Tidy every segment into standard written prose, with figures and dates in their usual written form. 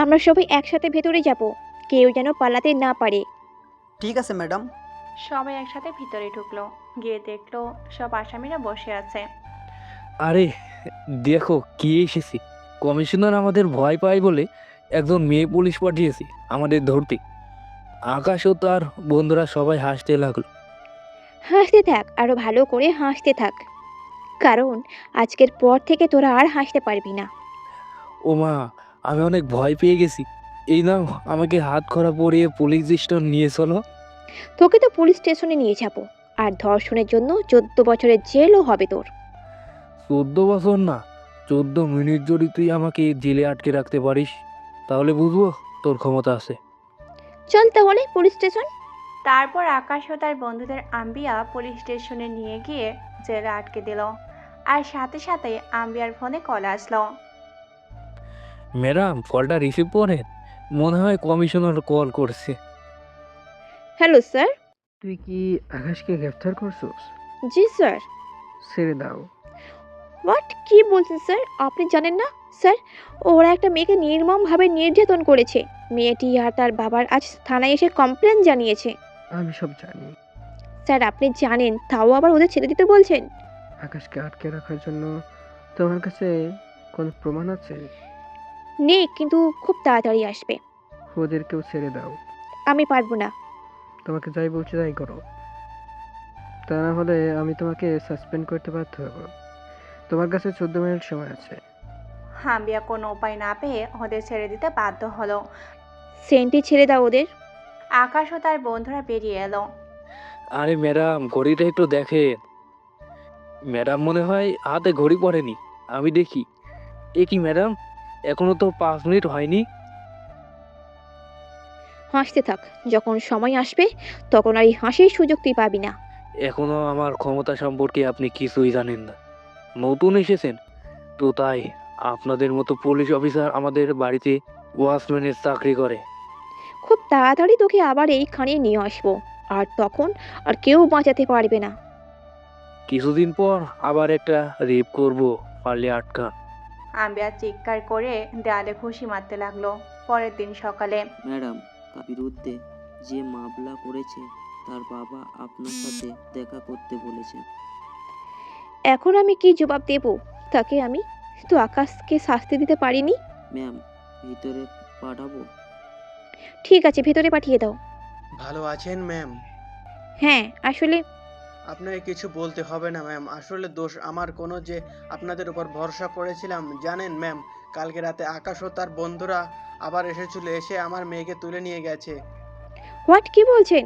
আমরা সবাই একসাথে ভেতরে যাব, কেউ যেন পালাতে না পারে। ঠিক আছে ম্যাডাম। সবাই একসাথে ভিতরে ঢুকলো। গিয়ে দেখলো সব আসামিরা বসে আছে। আরে দেখো কি এসেছি। কমিশনার আমাদের ভয় পায় বলে একজন মেয়ে পুলিশ পাঠিয়েছি আমাদের ধরতে। আকাশ ও তার বন্ধুরা সবাই হাসতে লাগলো। হাসতে থাক, আরো ভালো করে হাসতে থাক, কারণ আজকের পর থেকে তোরা আর হাসতে পারবি না। ও মা, আমি অনেক ভয় পেয়ে গেছি। এই নাও, আমাকে হাত খড়া পরিয়ে পুলিশ স্টেশন নিয়ে চলো। তোকে তো পুলিশ স্টেশনে নিয়ে যাব, আর ধর্ষণের জন্য 14 বছরের জেলও হবে তোর। 14 বছর না, 14 মিনিট যদি তুই আমাকে জেলে আটকে রাখতে পারিস তাহলে বুঝবো তোর ক্ষমতা আছে। চল তাহলে পুলিশ স্টেশন। তারপর আকাশ ও তার বন্ধুদের আম্বিয়া পুলিশ স্টেশনে নিয়ে গিয়ে জেলে আটকে দিল। আর সাথে সাথে আম্বিয়ার ফোনে কল আসলো। ম্যাডাম, কলটা রিসিভ করেন, মনে হয় কমিশনার কল করছে। Hello sir. তুই কি আকাশকে গ্রেফতার করছিস? জি স্যার। ছেড়ে দাও। হোয়াট, কি বলছেন স্যার? আপনি জানেন না স্যার, ওরা একটা মেয়েকে নির্মমভাবে নির্যাতন করেছে। মেয়েটি আর তার বাবার আজ থানায় এসে কমপ্লেন জানিয়েছে। আমি সব জানি। স্যার আপনি জানেন, তাও আবার ওদের ছেড়ে দিতে বলছেন? আকাশকে আটকে রাখার জন্য তোমার কাছে কোনো প্রমাণ আছে? নেই, কিন্তু খুব তাড়াতাড়ি আসবে। ওদেরকেও ছেড়ে দাও। আমি পারবো না। তোমাকে যাই বলছি তাই করো, তা না হলে আমি তোমাকে সাসপেন্ড করতে বাধ্য হব। তোমার কাছে 14 মিনিট সময় আছে। আম্বিয়া কোনো উপায় না পেয়ে ওদের ছেড়ে দিতে বাধ্য হলো। সেন্টি ছেড়ে দাও ওদের। আকাশ ও তার বন্ধুরা বেরিয়ে এলো। আরে ম্যাডাম, ঘড়িটা একটু দেখেন। ম্যাডাম মনে হয় হাতে ঘড়ি পড়েনি, আমি দেখি। এ কি ম্যাডাম, এখনো তো 5 মিনিট হয়নি। হাসতে থাক, যখন সময় আসবে তখন আর এই হাসির সুযোগ তুই পাবি না। এখনো আমার ক্ষমতা সম্পর্কে আপনি কিছুই জানেন না, নতুন এসেছেন তো তাই। আপনাদের মতো পুলিশ অফিসার আমাদের বাড়িতে ওয়াচম্যানের চাকরি করে। খুব তাড়াতাড়ি তোকে আবার এইখানে নিয়ে আসবো, আর তখন আর কেউ বাঁচাতে পারবে না। কিছুদিন পর আবার একটা রেপ করব, পারলে আটকা। আম্বিয়া চিৎকার করে দেয়ালে ঘুষি মারতে লাগলো। পরের দিন সকালে ম্যাডাম, বিরুদ্ধে যে মামলা করেছে তার বাবা আপনার সাথে দেখা করতে বলেছে। এখন আমি কি জবাব দেব তাকে? আমি তো আকাশকে শাস্তি দিতে পারিনি। ম্যাম, ভিতরে পাঠাবো? ঠিক আছে, ভেতরে পাঠিয়ে দাও। ভালো আছেন ম্যাম? হ্যাঁ, আসলে আপনাকে কিছু বলতে হবে না ম্যাম, আসলে দোষ আমার কোনো যে আপনাদের উপর ভরসা করেছিলাম। জানেন ম্যাম, কালকে রাতে আকাশ ও তার বন্ধুরা আবার এসেছিল, এসে আমার মেয়েকে তুলে নিয়ে গেছে। হোয়াট, কি বলছেন?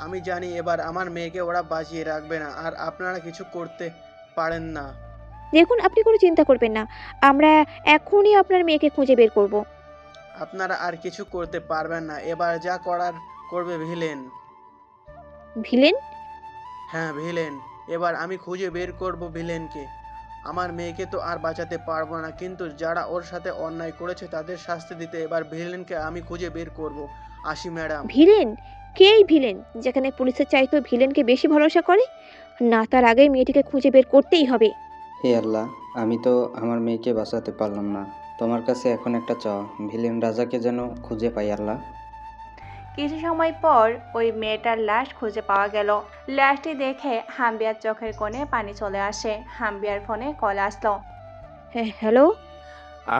আমি জানি এবার আমার মেয়েকে ওরা বাঁচিয়ে রাখবে না, আর আপনারা কিছু করতে পারেন না। দেখুন, আপনি কোনো চিন্তা করবেন না, আমরা এখনই আপনার মেয়েকে খুঁজে বের করব। আপনারা আর কিছু করতে পারবেন না, এবার যা করার করবে ভিলেন। ভিলেন? হ্যাঁ ভিলেন, এবার আমি খুঁজে বের করব ভিলেনকে। আমার মেয়েকে তো আর বাঁচাতে পারবো না, কিন্তু যারা ওর সাথে অন্যায় করেছে তাদের শাস্তি দিতে এবার ভিলেনকে আমি খুঁজে বের করব। আসি ম্যাডাম। ভিলেন? কে এই ভিলেন, যেখানে পুলিশের চাইতো ভিলেনকে বেশি ভরসা করে? না, তার আগে মেয়েটিকে খুঁজে বের করতেই হবে। হে আল্লাহ, আমি তো আমার মেয়েকে বাঁচাতে পারলাম না। তোমার কাছে এখন একটা চাওয়া, ভিলেন রাজাকে যেন খুঁজে পাই আল্লাহ। কিছু সময় পর ওই মেয়েটার লাশ খুঁজে পাওয়া গেল। লাশটি দেখে হাম্বিয়ার চোখের কোণে পানি চলে আসে। হাম্বিয়ার ফোনে কল আসলো। হ্যাঁ, হ্যালো।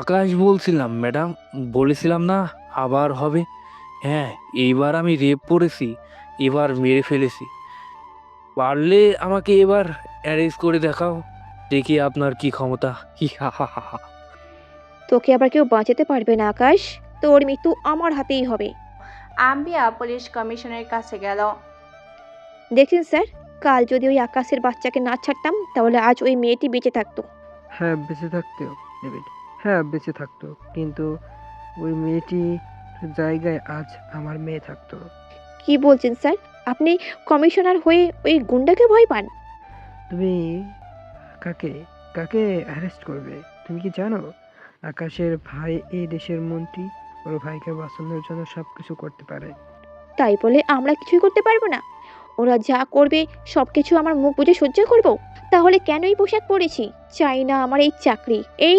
আকাশ বলছিলাম ম্যাডাম, বলেছিলাম না আবার হবে। হ্যাঁ, এইবার আমি রেপ করেছি, এবার মেরে ফেলেছি। পারলে আমাকে এবার অ্যারেস্ট করে দেখাও, দেখি আপনার কি ক্ষমতা। হি হা হা হা হা। তোকে আবার কেউ বাঁচাতে পারবে না আকাশ, তোর মৃত্যু আমার হাতেই হবে। আম্বিয়া পুলিশ কমিশনের কাছে গেল। দেখছেন স্যার, কাল যদি ওই আকাশের বাচ্চাকে না ছাড়তাম তাহলে আজ ওই মেয়েটি বেঁচে থাকতো। হ্যাঁ বেঁচে থাকতো ডেভিড, হ্যাঁ বেঁচে থাকতো, কিন্তু ওই মেয়েটি জায়গায় আজ আমার মেয়ে থাকতো। কি বলছেন স্যার? আপনি কমিশনার হয়ে ওই গুন্ডাকে ভয় পান? তুমি কাকে কাকে অ্যারেস্ট করবে? তুমি কি জানো আকাশের ভাই এই দেশের মন্ত্রী? ওর ভাইকে বাঁচানোর জন্য সব কিছু করতে পারে। তাই বলে আমরা কিছুই করতে পারবো না? ও ওরা যা করবে সব কিছু আমার মুখ বুজে সহ্য করব? তাহলে কেনই পোশাক পরেছি? চাই না আমার এই চাকরি। এই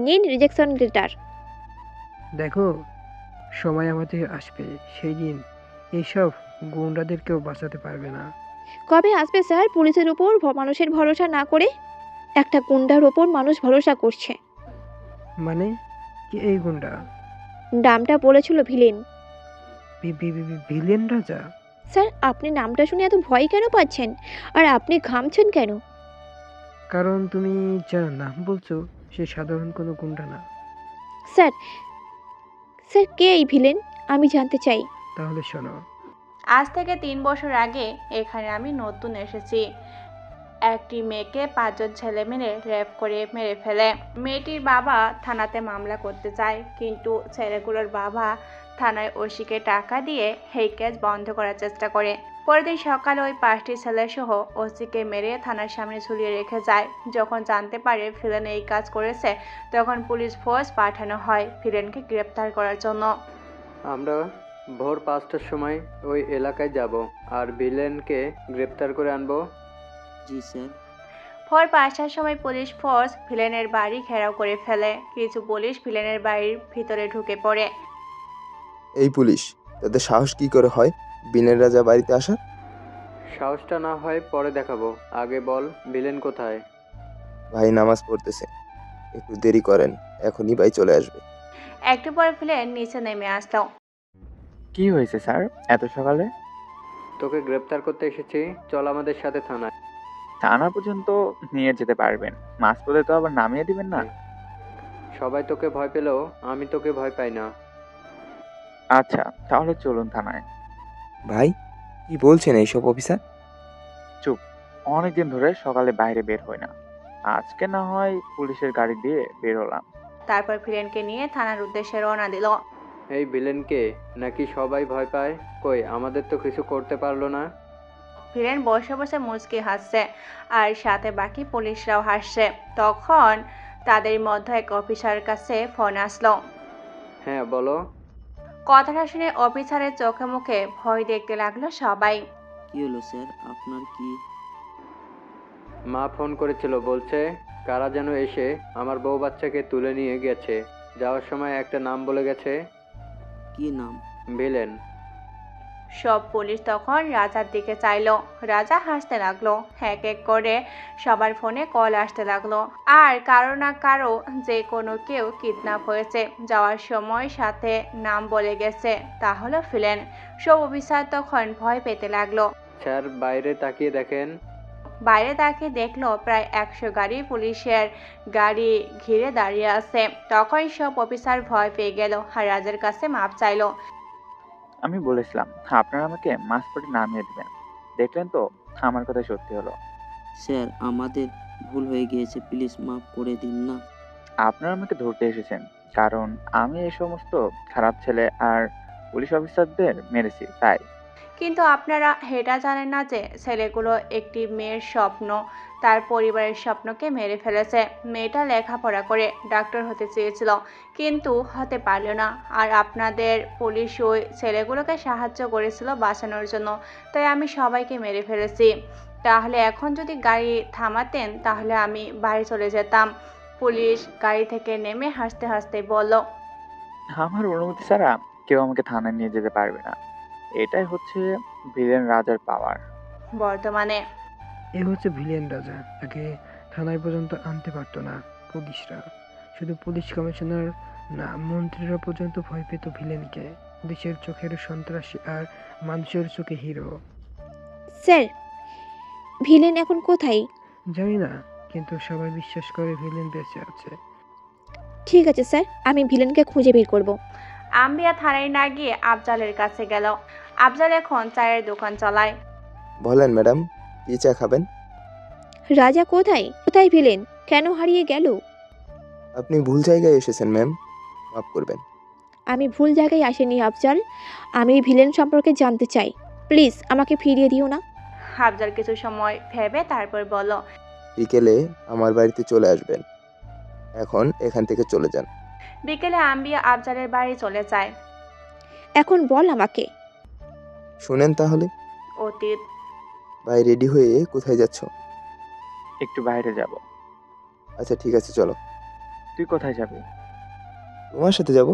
নিন রিজেকশন লেটার। দেখো, সময় আমাদের আসবে, সেই দিন এইসব গুন্ডাদের কেউ বাঁচাতে পারবে না। কবে আসবে স্যার? পুলিশের উপর মানুষের ভরসা না করে একটা গুন্ডার ওপর মানুষ ভরসা করছে। মানে কি এই গুন্ডা? নামটা বলেছিল ভিলেন। ভিলেন রাজা? স্যার, আপনি নামটা শুনে এত ভয় কেন পাচ্ছেন? আর আপনি ঘামছেন কেন? কারণ তুমি যার নাম বলছো সে সাধারণ কোনো গুন্ডা না। স্যার, স্যার কে এই ভিলেন? আমি জানতে চাই। তাহলে শোনো, আজ থেকে 3 বছর আগে এখানে আমি নতুন এসেছি। একটি মেয়েকে 5 জন ছেলে মিলে রেপ করে মেরে ফেলে। মেয়েটির বাবা থানাতে মামলা করতে চায়, কিন্তু ছেলেগুলোর বাবা থানায় ওসিকে টাকা দিয়ে এই কেস বন্ধ করার চেষ্টা করে। পরের দিন সকালে ওই 5টি ছেলে সহ ওসিকে মেরে থানার সামনে ঝুলিয়ে রেখে যায়। যখন জানতে পারে ভিলেন এই কাজ করেছে, তখন পুলিশ ফোর্স পাঠানো হয় ভিলেনকে গ্রেপ্তার করার জন্য। আমরা ভোর 5টার সময় ওই এলাকায় যাব আর ভিলেনকে গ্রেপ্তার করে আনবো। জি স্যার। ভোর 5টার সময় পুলিশ ফোর্স ভিলেনের বাড়ি ঘেরাও করে ফেলে। কিছু পুলিশ ভিলেনের বাড়ির ভিতরে ঢুকে পড়ে। এই পুলিশ, তাদের সাহস কি করে হয় বিনের রাজা বাড়িতে আসা? সাহসটা না হয় পরে দেখাবো, আগে বল ভিলেন কোথায়? ভাই নামাজ পড়তেছে, একটু দেরি করেন, এখনই ভাই চলে আসবে। একটু পর ভিলেন নিচে নেমে আসলো। কি হয়েছে স্যার এত সকালে? তোকে গ্রেপ্তার করতে এসেছি, চল আমাদের সাথে থানায়। থানা পর্যন্ত নিয়ে যেতে পারবেন, মাঝপথে তো আবার নামিয়ে দিবেন না? সবাই তোকে ভয় পেলেও আমি তোকে ভয় পাই না। আচ্ছা, তাহলে চলুন থানায়। ভাই কি বলছেন এইসব অফিসার? চুপ, অনেকদিন ধরে সকালে বাইরে বের হই না, আজকে না হয় পুলিশের গাড়ি দিয়ে বের হলাম। তারপর ভিলেনকে নিয়ে থানার উদ্দেশ্যে রওনা দিল। এই ভিলেনকে নাকি সবাই ভয় পায়? কই আমাদের তো কিছু করতে পারলো না। ভিলেন বসে বসে মুচকি হাসছে, আর সাথে বাকি পুলিশরাও হাসছে। তখন তাদের মধ্যে এক অফিসারের কাছে ফোন আসলো। হ্যাঁ বলো। কথাটা শুনে অফিসারের চোখে মুখে ভয় দেখতে লাগলো সবাই। কি হলো স্যার, আপনার কি? মা ফোন করেছিল, বলছে কারা যেন এসে আমার বউ বাচ্চাকে তুলে নিয়ে গেছে। যাওয়ার সময় একটা নাম বলে গেছে। কি নাম? ভিলেন। সব পুলিশ তখন রাজার দিকে চাইলো। রাজা হাসতে লাগলো। এক এক করে সবার ফোনে কল আসতে লাগলো, আর কারো না কারো যে কোনো কেউ কিডন্যাপ হয়েছে। যাওয়ার সময় সাথে নাম বলে গেছে, তা হলো ভিলেন। সব অফিসার তখন ভয় পেতে লাগলো। স্যার বাইরে তাকিয়ে দেখেন। বাইরে তাকে দেখলো প্রায় 100 গাড়ি পুলিশের গাড়ি ঘিরে দাঁড়িয়ে আছে। তখন সব অফিসার ভয় পেয়ে গেল আর রাজার কাছে মাপ চাইলো। আমি বলেছিলাম আপনারা আমাকে মাঝপথে নামিয়ে দিবেন, দেখলেন তো আমার কথা সত্যি হলো। স্যার, আমাদের ভুল হয়ে গিয়েছে, প্লিজ মাফ করে দিন না। আপনারা আমাকে ধরতে এসেছেন কারণ আমি এই সমস্ত খারাপ ছেলে আর পুলিশ অফিসারদের মেরেছি, তাই। কিন্তু আপনারা এটা জানেন না যে ছেলেগুলো একটি মেয়ের স্বপ্ন, তার পরিবারের স্বপ্নকে মেরে ফেলেছে। মেয়েটা লেখাপড়া করে ডাক্তার হতে চেয়েছিল, কিন্তু হতে পারল না। আর আপনাদের পুলিশ ওই ছেলেগুলোকে সাহায্য করেছিল বাঁচানোর জন্য, তাই আমি সবাইকে মেরে ফেলেছি। তাহলে এখন যদি গাড়ি থামাতেন তাহলে আমি বাড়ি চলে যেতাম। পুলিশ গাড়ি থেকে নেমে হাসতে হাসতে বলল। আমার অনুমতি ছাড়া কেউ আমাকে থানায় নিয়ে যেতে পারবে না, এটাই হচ্ছে ভিলেন রাজার পাওয়ার। বর্তমানে এ হচ্ছে ভিলেন রাজা, তাকে থানায় পর্যন্ত আনতে পারতো না পুলিশরা। শুধু পুলিশ কমিশনার না, মন্ত্রীরা পর্যন্ত ভয় পেত ভিলেনকে। দেশের চোখের সন্ত্রাসী আর মানুষের চোখে হিরো। স্যার, ভিলেন এখন কোথায়? জানি না, কিন্তু সবাই বিশ্বাস করে ভিলেন বেঁচে আছে। ঠিক আছে স্যার, আমি ভিলেনকে খুঁজে বের করব। আম্বিয়া থানায় না গিয়ে আফজালের কাছে গেল। আফজাল এখন চায়ের দোকান চালায়। বলেন ম্যাডাম, কি চা খাবেন? রাজা কোথায়? কোথায় ভিলেন? কেন হারিয়ে গেল? আপনি ভুল জায়গায় এসেছেন ম্যাম, মাফ করবেন। আমি ভুল জায়গায় আসিনি আফজাল, আমি ভিলেন সম্পর্কে জানতে চাই। প্লিজ আমাকে ফিরিয়ে দিও না। আফজাল কিছু সময় ভেবে তারপর বলল। বিকেলে আমার বাড়িতে চলে আসবেন, এখন এখান থেকে চলে যান। বিকেলে আম্বিয়া আফজালের বাড়ি চলে যায়। এখন বল আমাকে। শুনেন তাহলে, অতীত। ভাই রেডি হয়ে কোথায় যাচ্ছ? একটু বাইরে যাব। আচ্ছা ঠিক আছে চলো। তুই কোথায় যাবি? তোমার সাথে যাব।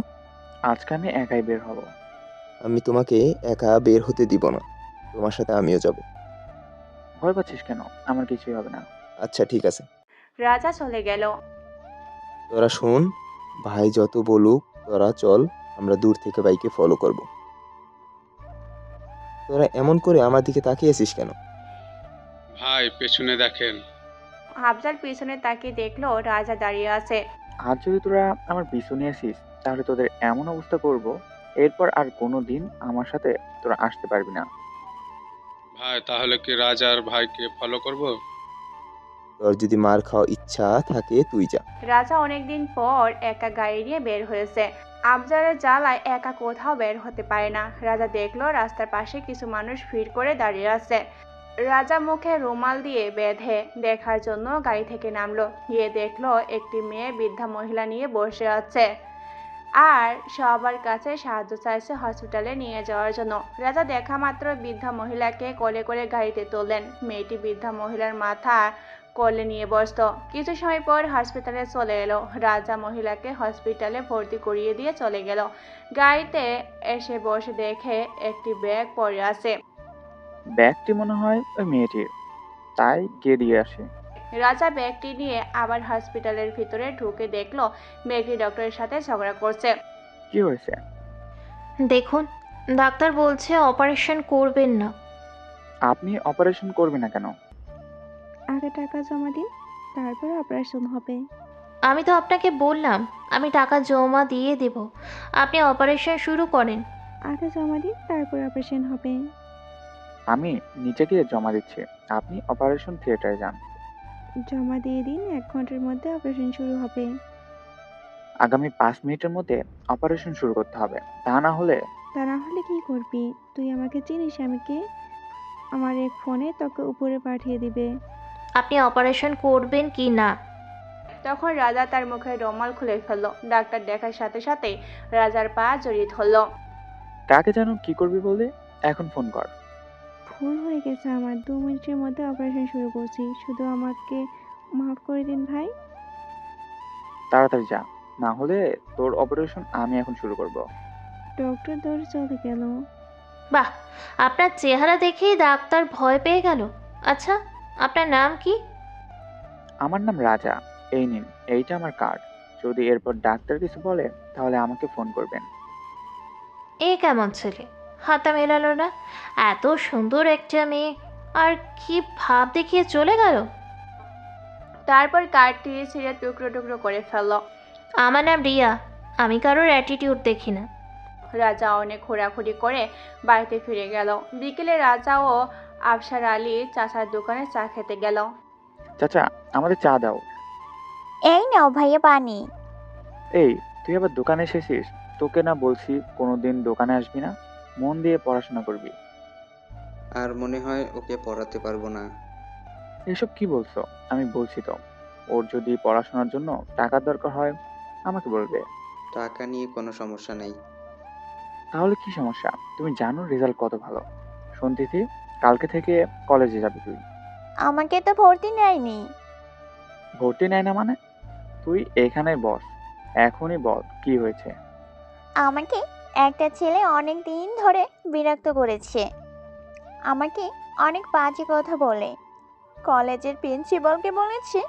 আজকে আমি একাই বের হব। আমি তোমাকে একা বের হতে দিব না, তোমার সাথে আমিও যাব। ভয় পাচ্ছিস কেন? আমার কিছুই হবে না। আচ্ছা ঠিক আছে। রাজা চলে গেল। তোরা শোন, ভাই যত বলুক তোরা চল, আমরা দূর থেকে বাইকে ফলো করব। তোরা এমন করে আমার দিকে তাকিয়ে আছিস কেন? ভাই পেছনে দেখেন। আফজাল পিছনে তাকিয়ে দেখলো রাজা দাঁড়িয়ে আছে। আজ যদি তোরা আমার পিছু নিয়ে আসিস তাহলে তোদের এমন অবস্থা করব, এরপর আর কোনো দিন আমার সাথে তোরা আসতে পারবি না। ভাই তাহলে কি রাজার ভাইকে ফলো করব? তোর যদি মার খাওয়া ইচ্ছা থাকে তুই যা। রাজা অনেকদিন পর একা গাড়ি নিয়ে বের হয়েছে। আফজালের জ্বালায় একা কোথাও বের হতে পারে না। রাজা দেখলো রাস্তার পাশে কিছু মানুষ ভিড় করে দাঁড়িয়ে আছে। রাজা মুখে রুমাল দিয়ে বেঁধে দেখার জন্য গাড়ি থেকে নামলো। গিয়ে দেখলো একটি মেয়ে বৃদ্ধা মহিলা নিয়ে বসে আছে আর সবার কাছে সাহায্য চাইছে হসপিটালে নিয়ে যাওয়ার জন্য। রাজা দেখা মাত্র বৃদ্ধা মহিলাকে কোলে করে গাড়িতে তোলেন। মেয়েটি বৃদ্ধা মহিলার মাথা কোলে নিয়ে বসতো। কিছু সময় পর হসপিটালে চলে এলো। রাজা মহিলাকে হসপিটালে ভর্তি করিয়ে দিয়ে চলে গেল। গাড়িতে এসে বসে দেখে একটি ব্যাগ পড়ে আছে। ব্যাগটি মনে হয় ওই মেয়েটির, তাই গিয়ে দিয়ে আসে। রাজা ব্যাগটি নিয়ে আবার হসপিটালের ভিতরে ঢুকে দেখলো মেয়েটি ডক্টরের সাথে ঝগড়া করছে। কি হয়েছে? দেখুন, ডাক্তার বলছে অপারেশন করবেন না। আপনি অপারেশন করবেন না কেন? আগে টাকা জমা দিন, তারপর অপারেশন হবে। আমি তো আপনাকে বললাম আমি টাকা জমা দিয়ে দেব, আপনি অপারেশন শুরু করেন। আগে জমা দিন, তারপর অপারেশন হবে। আমি নিচে গিয়ে জমা দিচ্ছি, আপনি অপারেশন থিয়েটারে যান। জমা দিয়ে দিন, 1 ঘন্টার মধ্যে অপারেশন শুরু হবে। আগামী 5 মিনিটের মধ্যে অপারেশন শুরু করতে হবে, তা না হলে। তা না হলে কি করবি? তুই আমাকে চিনিস আমি কে? আমার এক ফোনে তোকে উপরে পাঠিয়ে দিবে। আপনি অপারেশন করবেন কি না? তখন রাজা তার মুখে রুমাল খুলে ফেললো। ডাক্তার দেখার সাথে সাথে রাজার পা জড়িয়ে ধরলো। কাকে যেন কি করবি বলে, এখন ফোন কর। ভুল হয়ে গেছে আমার, 2 মিনিটের মধ্যে অপারেশন শুরু করছি, শুধু আমাকে মাফ করে দিন ভাই। তাড়াতাড়ি যা, না হলে তোর অপারেশন আমি এখন শুরু করব। ডক্টর ধরে চলে গেল। বাহ, আপনার চেহারা দেখেই ডাক্তার ভয় পেয়ে গেল। আচ্ছা, আপনার নাম কি? আমার নাম রাজা। এই নিন, এইটা আমার কার্ড। যদি এরপর ডাক্তার কিছু বলে তাহলে আমাকে ফোন করবেন। এ কেমন ছেলে, হাতা মেলালো না? এত সুন্দর একটা মেয়ে, আর কি ভাব দেখিয়ে চলে গেল। তারপর কার্ডটি ছিঁড়ে টুকরো টুকরো করে ফেললো। আমার নাম রিয়া, আমি কারোর অ্যাটিটিউড দেখি না। রাজা অনেক ঘোরাঘুরি করে বাড়িতে ফিরে গেল। বিকেলে রাজা ও আফসার আলী চাচার দোকানে চা খেতে গেল। চাচা, আমাদের চা দাও। এই নাও ভাইয়া পানি। এই, তুই আবার দোকানে এসেছিস? তোকে না বলছি কোনোদিন দোকানে আসবি না, মন দিয়ে পড়াশোনা করবি। আর মনে হয় ওকে পড়াতে পারবো না। এসব কি বলছো? আমি বলছি তো, ওর যদি পড়াশোনার জন্য টাকার দরকার হয় আমাকে বলবে। টাকা নিয়ে কোনো সমস্যা নেই। তাহলে কি সমস্যা? তুমি জানো রেজাল্ট কত ভালো। শোন তিথি, কালকে থেকে কলেজে যাবি তুই। আমাকে তো ভর্তি নেয়নি। ভর্তি নেয় না মানে? তুই এখানে বস, এখনই বল কি হয়েছে। আমাকে একটা ছেলে অনেক দিন ধরে বিরক্ত করেছে। আমাকে অনেক বাজে কথা বলে। কলেজের প্রিন্সিপালকে বলেছে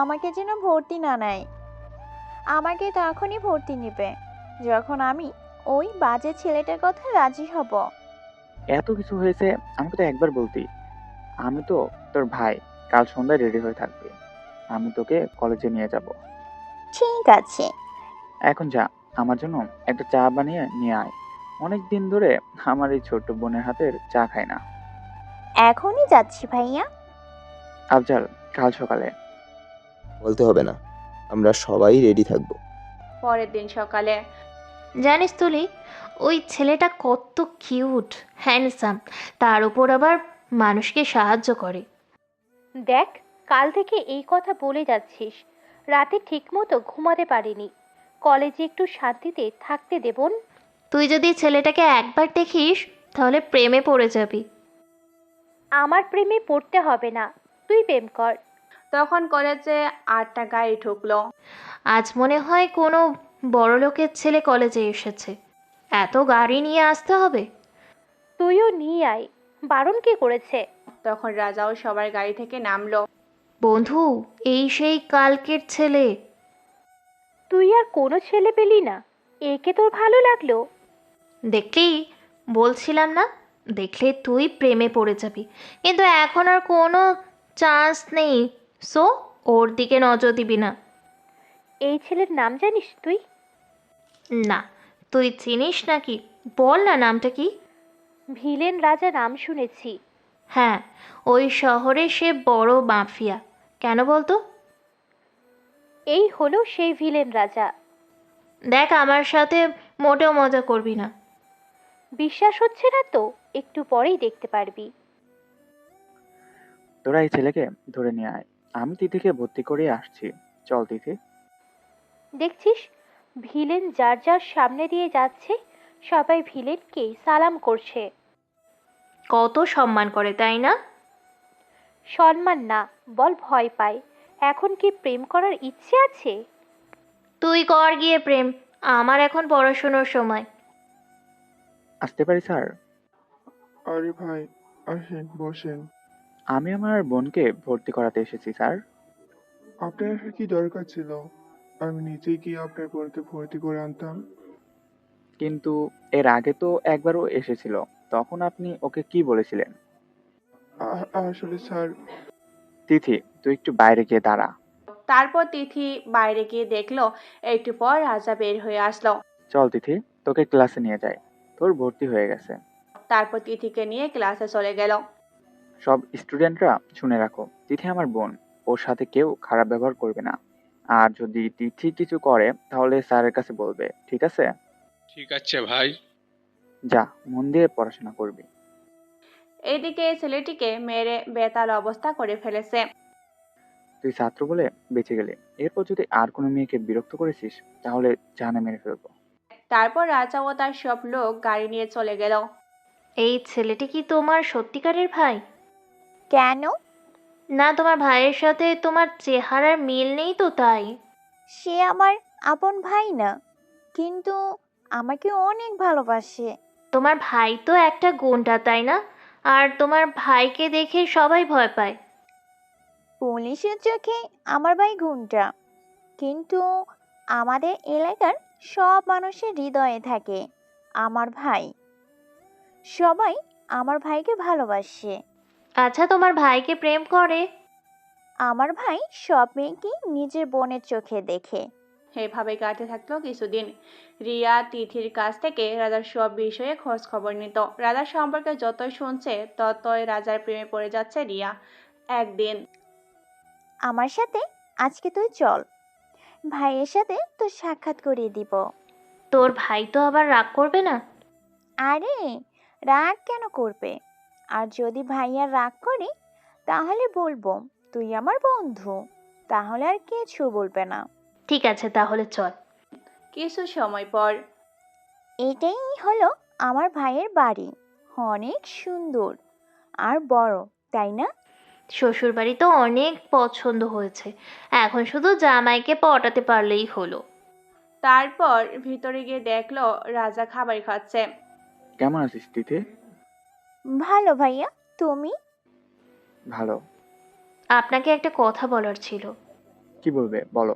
আমাকে যেন ভর্তি না নেয়। আমাকে তখনই ভর্তি নেবে যখন আমি ওই বাজে ছেলেটার কথা রাজি হব। এত কিছু হয়েছে, আমাকে তো একবার বলতি। আমি তো তোর ভাই, কাল সন্ধ্যায় রেডি হয়ে থাকবি, আমি তোকে কলেজে নিয়ে যাব। ঠিক আছে। এখন যা, আমার জন্য একটা চা বানিয়ে নিয়ে আয়। অনেক দিন ধরে আমার এই ছোট্ট বোনের হাতের চা খাই না। এখনই যাচ্ছি ভাইয়া। আফজাল, কাল সকালে। বলতে হবে না, আমরা সবাই রেডি থাকবো। পরের দিন সকালে। জানিস তুলি, ওই ছেলেটা কত কিউট, হ্যান্ডসাম, তার উপর আবার মানুষকে সাহায্য করে। দেখ, কাল থেকে এই কথা বলে যাচ্ছিস, রাতে ঠিকমতো ঘুমাতে পারিনি। কলেজে একটু শান্তিতে থাকতে দেবন। তুই যদি ছেলেটাকে একবার দেখিস তাহলে প্রেমে পড়ে যাবি। আমার প্রেমে পড়তে হবে না, তুই প্রেম কর। তখন কলেজে 8টা গাড়ি ঢুকলো। আজ মনে হয় কোনো বড়লোকের ছেলে কলেজে এসেছে। এত গাড়ি নিয়ে আসতে হবে? তুইও নিয়ে আয়, বারণ কে করেছে? তখন রাজাও সবার গাড়ি থেকে নামলো। বন্ধু, এই সেই কালকের ছেলে। তুই আর কোনো ছেলে পেলি না? একে তোর ভালো লাগলো? দেখলি, বলছিলাম না, দেখলে তুই প্রেমে পড়ে যাবি। কিন্তু এখন আর কোনো চান্স নেই। সো ওর দিকে নজর দিবি না। এই ছেলের নাম জানিস তুই? না, তুই চিনিস নাকি? বল না, নামটা কি? ভিলেন রাজা নাম শুনেছি। হ্যাঁ, ওই শহরে সে বড় মাফিয়া। কেন বলতো? এই হলো সেই ভিলেন রাজা। দেখ, আমার সাথে মোটেও মজা করবি না। বিশ্বাস হচ্ছে না তো? একটু পরেই দেখতে পারবি। তোরা এই ছেলেকে ধরে নিয়ে আয়, আমি তিথিকে ভর্তি করে আসছি। চল তিথি। দেখছিস, ভিলেন যার যার সামনে দিয়ে যাচ্ছে, সবাই ভিলেনকে সালাম করছে। কত সম্মান করে, তাই না? সম্মান না, বল ভয় পায়। এখন কি প্রেম করার ইচ্ছে আছে? তুই কর গিয়ে প্রেম, আমার এখন পড়াশোনার সময়। আসতে পারি স্যার? আরে ভাই, আসেন বসেন। আমি আমার বোনকে ভর্তি করাতে এসেছি স্যার। আপনার আসার কি দরকার ছিল? আমি নিজেই গিয়ে আপনার বোনকে ভর্তি করে আনতাম। কিন্তু এর আগে তো একবারও এসেছিল, তখন আপনি ওকে কি বলেছিলেন? আসলে স্যার। তিথি, তুই একটু বাইরে গিয়ে দাঁড়া। তারপর তিথি বাইরে গিয়ে দেখলো একটু পর রাজা বের হয়ে আসলো। চল তিথি, তোকে ক্লাসে নিয়ে যাই, তোর ভর্তি হয়ে গেছে। তারপর তিথিকে নিয়ে ক্লাসে চলে গেল। সব স্টুডেন্টরা শুনে রাখো, তিথি আমার বোন, ওর সাথে কেউ খারাপ ব্যবহার করবে না। আর যদি তিথি কিছু করে তাহলে স্যারের কাছে বলবে, ঠিক আছে? ঠিক আছে ভাই। যা, মন দিয়ে পড়াশোনা করবি। এদিকে ছেলেটিকে মেরে বেতাল অবস্থা করে ফেলেছে। তুই ছাত্র বলে বেঁচে গেলে, এরপর যদি আর কোনো মেয়েকে বিরক্ত করেছিস তাহলে জানে মেরে ফেলবো। তারপর রাজা ও তার সব লোক গাড়ি নিয়ে চলে গেল। এই ছেলেটি কি তোমার সত্যিকারের ভাই? কেন? না, তোমার ভাইয়ের সাথে তোমার চেহারার মিল নেই তো, তাই। সে আমার আপন ভাই না, কিন্তু আমাকে অনেক ভালোবাসে। তোমার ভাই তো একটা গুন্ডা, তাই না? আর তোমার ভাইকে দেখে সবাই ভয় পায়। পুলিশের চোখে আমার ভাই গুন্ডা, কিন্তু আমাদের এলাকার সব মানুষের হৃদয়ে থাকে আমার ভাই। সবাই আমার ভাইকে ভালোবাসে। আচ্ছা, তোমার ভাইকে প্রেম করে? আমার ভাই সব মেয়েকে নিজের বোনের চোখে দেখে। এভাবে কাটতে থাকলো কিছুদিন। রিয়া তিথির কাছ থেকে রাজার সব বিষয়ে খোঁজ খবর নিত। রাজার সম্পর্কে যতই শুনছে ততই রাজার প্রেমে পড়ে যাচ্ছে রিয়া। একদিন, আমার সাথে আজকে তুই চল, ভাইয়ের সাথে তোর সাক্ষাৎ করিয়ে দিব। তোর ভাই তো আবার রাগ করবে না? আরে, রাগ কেন করবে? আর যদি ভাইয়া রাগ করে তাহলে বলবো তুই আমার বন্ধু, তাহলে আর কিছু বলবে না। ঠিক আছে, তাহলে চল। কিছু সময় পর, এটাই হলো আমার ভাইয়ের বাড়ি। অনেক সুন্দর আর বড়, তাই না? শ্বশুর বাড়ি তো অনেক পছন্দ হয়েছে, এখন শুধু জামাইকে পটাতে পারলেই হলো। তারপর ভিতরে গিয়ে দেখলো রাজা খাবার খাচ্ছে। কেমন আছিস তিথি? ভালো ভাইয়া, তুমি? ভালো। আপনাকে একটা কথা বলার ছিল। কি বলবে বলো।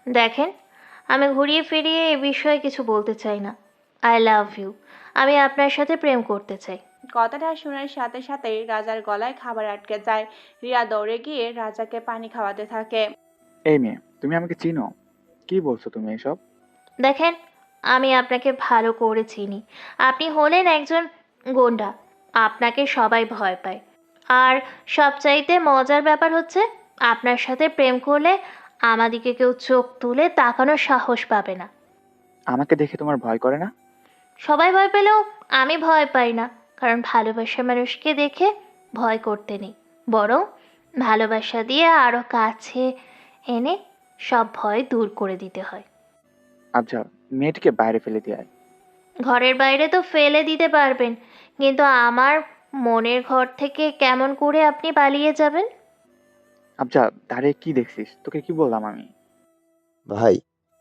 দেখেন, আমি ঘুরিয়ে ফিরিয়ে এ বিষয়ে কিছু বলতে চাই না। I love you. আমি আপনার সাথে প্রেম করতে চাই। কথাটা শোনার সাথে সাথেই রাজার গলায় খাবার আটকে যায়। রিয়া দৌড়ে গিয়ে রাজাকে পানি খাওয়াতে থাকে। এই মেয়ে, তুমি আমাকে চিনো? কি বলছো তুমি এসব? দেখেন, আমি আপনাকে ভালো করে চিনি। আপনি হলেন একজন গোন্ডা, আপনাকে সবাই ভয় পায়। আর সবচাইতে মজার ব্যাপার হচ্ছে, আপনার সাথে প্রেম করলে আমাদিকে কেউ চোখ তুলে তাকানোর সাহস পাবে না। আমাকে দেখে তোমার ভয় করে না? সবাই ভয় পেলেও আমি ভয় পাই না, কারণ ভালোবাসা মানুষকে দেখে ভয় করতে নেই, বরং ভালোবাসা দিয়ে আরও কাছে এনে সব ভয় দূর করে দিতে হয়। আচ্ছা, মেয়েটিকে বাইরে ফেলে দিয়ে আয়। ঘরের বাইরে তো ফেলে দিতে পারবেন, কিন্তু আমার মনের ঘর থেকে কেমন করে আপনি পালিয়ে যাবেন? আফজাল, দাঁড়িয়ে কি দেখছিস? তোকে কি বললাম আমি? ভাই,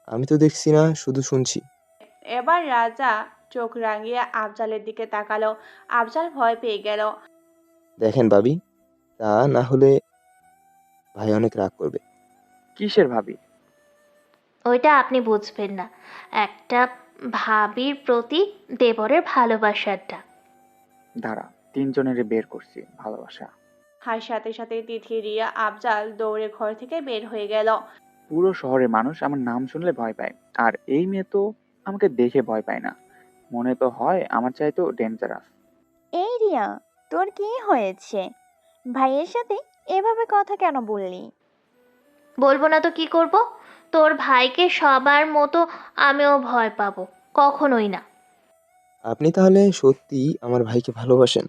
আমি তো দেখছি না, শুধু শুনছি। এবার রাজা চোখ রাঙিয়ে আফজালের দিকে তাকালো। আফজাল ভয় পেয়ে গেল। দেখেন ভাবি, তা না হলে ভাই অনেক রাগ করবে। কিসের ভাবি? ওইটা আপনি বুঝবেন না। একটা ভাবির প্রতি দেবরের ভালোবাসাটা। দাঁড়া, তিনজনেরই বের করছি ভালোবাসা। আর সাথে সাথে তিথি, রিয়া, আফজাল দৌড়ে ঘর থেকে বের হয়ে গেল। পুরো শহরের মানুষ আমার নাম শুনলে ভয় পায়, আর এই মেয়ে তো আমাকে দেখে ভয় পায় না। মনে তো হয় আমার চাইতেও ডেঞ্জারাস। এই রিয়া, তোর কি হয়েছে? ভাইয়ের সাথে এভাবে কথা কেন বললি? বলবো না তো কি করব? তোর ভাইকে সবার মতো আমিও ভয় পাবো? কখনোই না। আপনি তাহলে সত্যি আমার ভাইকে ভালোবাসেন?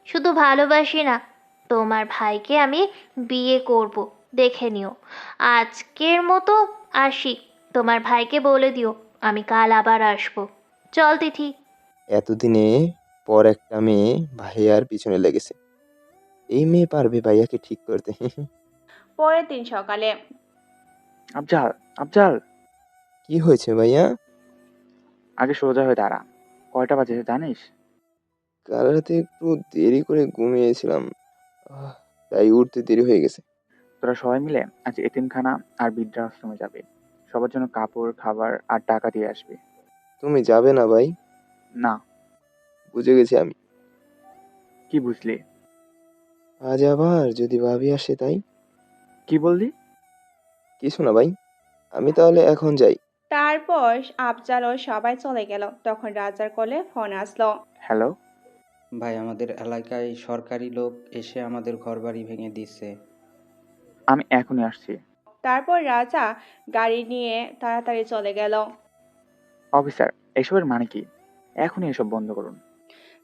শুধু ভালোবাসি না, তোমার ভাইকে আমি বিয়ে করব, দেখে নিও। আজকের মতো আসি, তোমার ভাইকে বলে দিও আমি কাল আবার আসবো। চল তিথি। এতদিনে পর একটা মেয়ে ভাইয়ার পিছনে লেগেছে। এই মেয়ে পারবে ভাইয়াকে ঠিক করতে। পরের দিন সকালে আফজাল, আফজাল, কি হয়েছে ভাইয়া? আগে সোজা হয়ে দাঁড়া। কয়টা বাজে জানিস? কাল রাতে একটু দেরি করে ঘুমিয়েছিলাম, তাই উঠতে দেরি হয়ে গেছে। তোরা সবাই মিলে আজ এতিমখানা আর বৃদ্ধাশ্রমে যাবে। সবার জন্য কাপড়, খাবার আর টাকা দিয়ে আসবি। তুমি যাবে না ভাই? না। বুঝে গেছি আমি। কি বুঝলি? আজ আবার যদি ভাবি আসে তাই? কি বললি? কিছু না ভাই, আমি তাহলে এখন যাই। তারপর আফজাল ও সবাই চলে গেল। তখন রাজার কলে ফোন আসলো। হ্যালো ভাই, আমাদের এলাকায় সরকারি লোক এসে আমাদের ঘরবাড়ি ভেঙে দিচ্ছে। আমি এখনই আসছি। তারপর রাজা গাড়ি নিয়ে তাড়াতাড়ি চলে গেল। অফিসার, এসবের মানে কি? এখনই এসব বন্ধ করুন।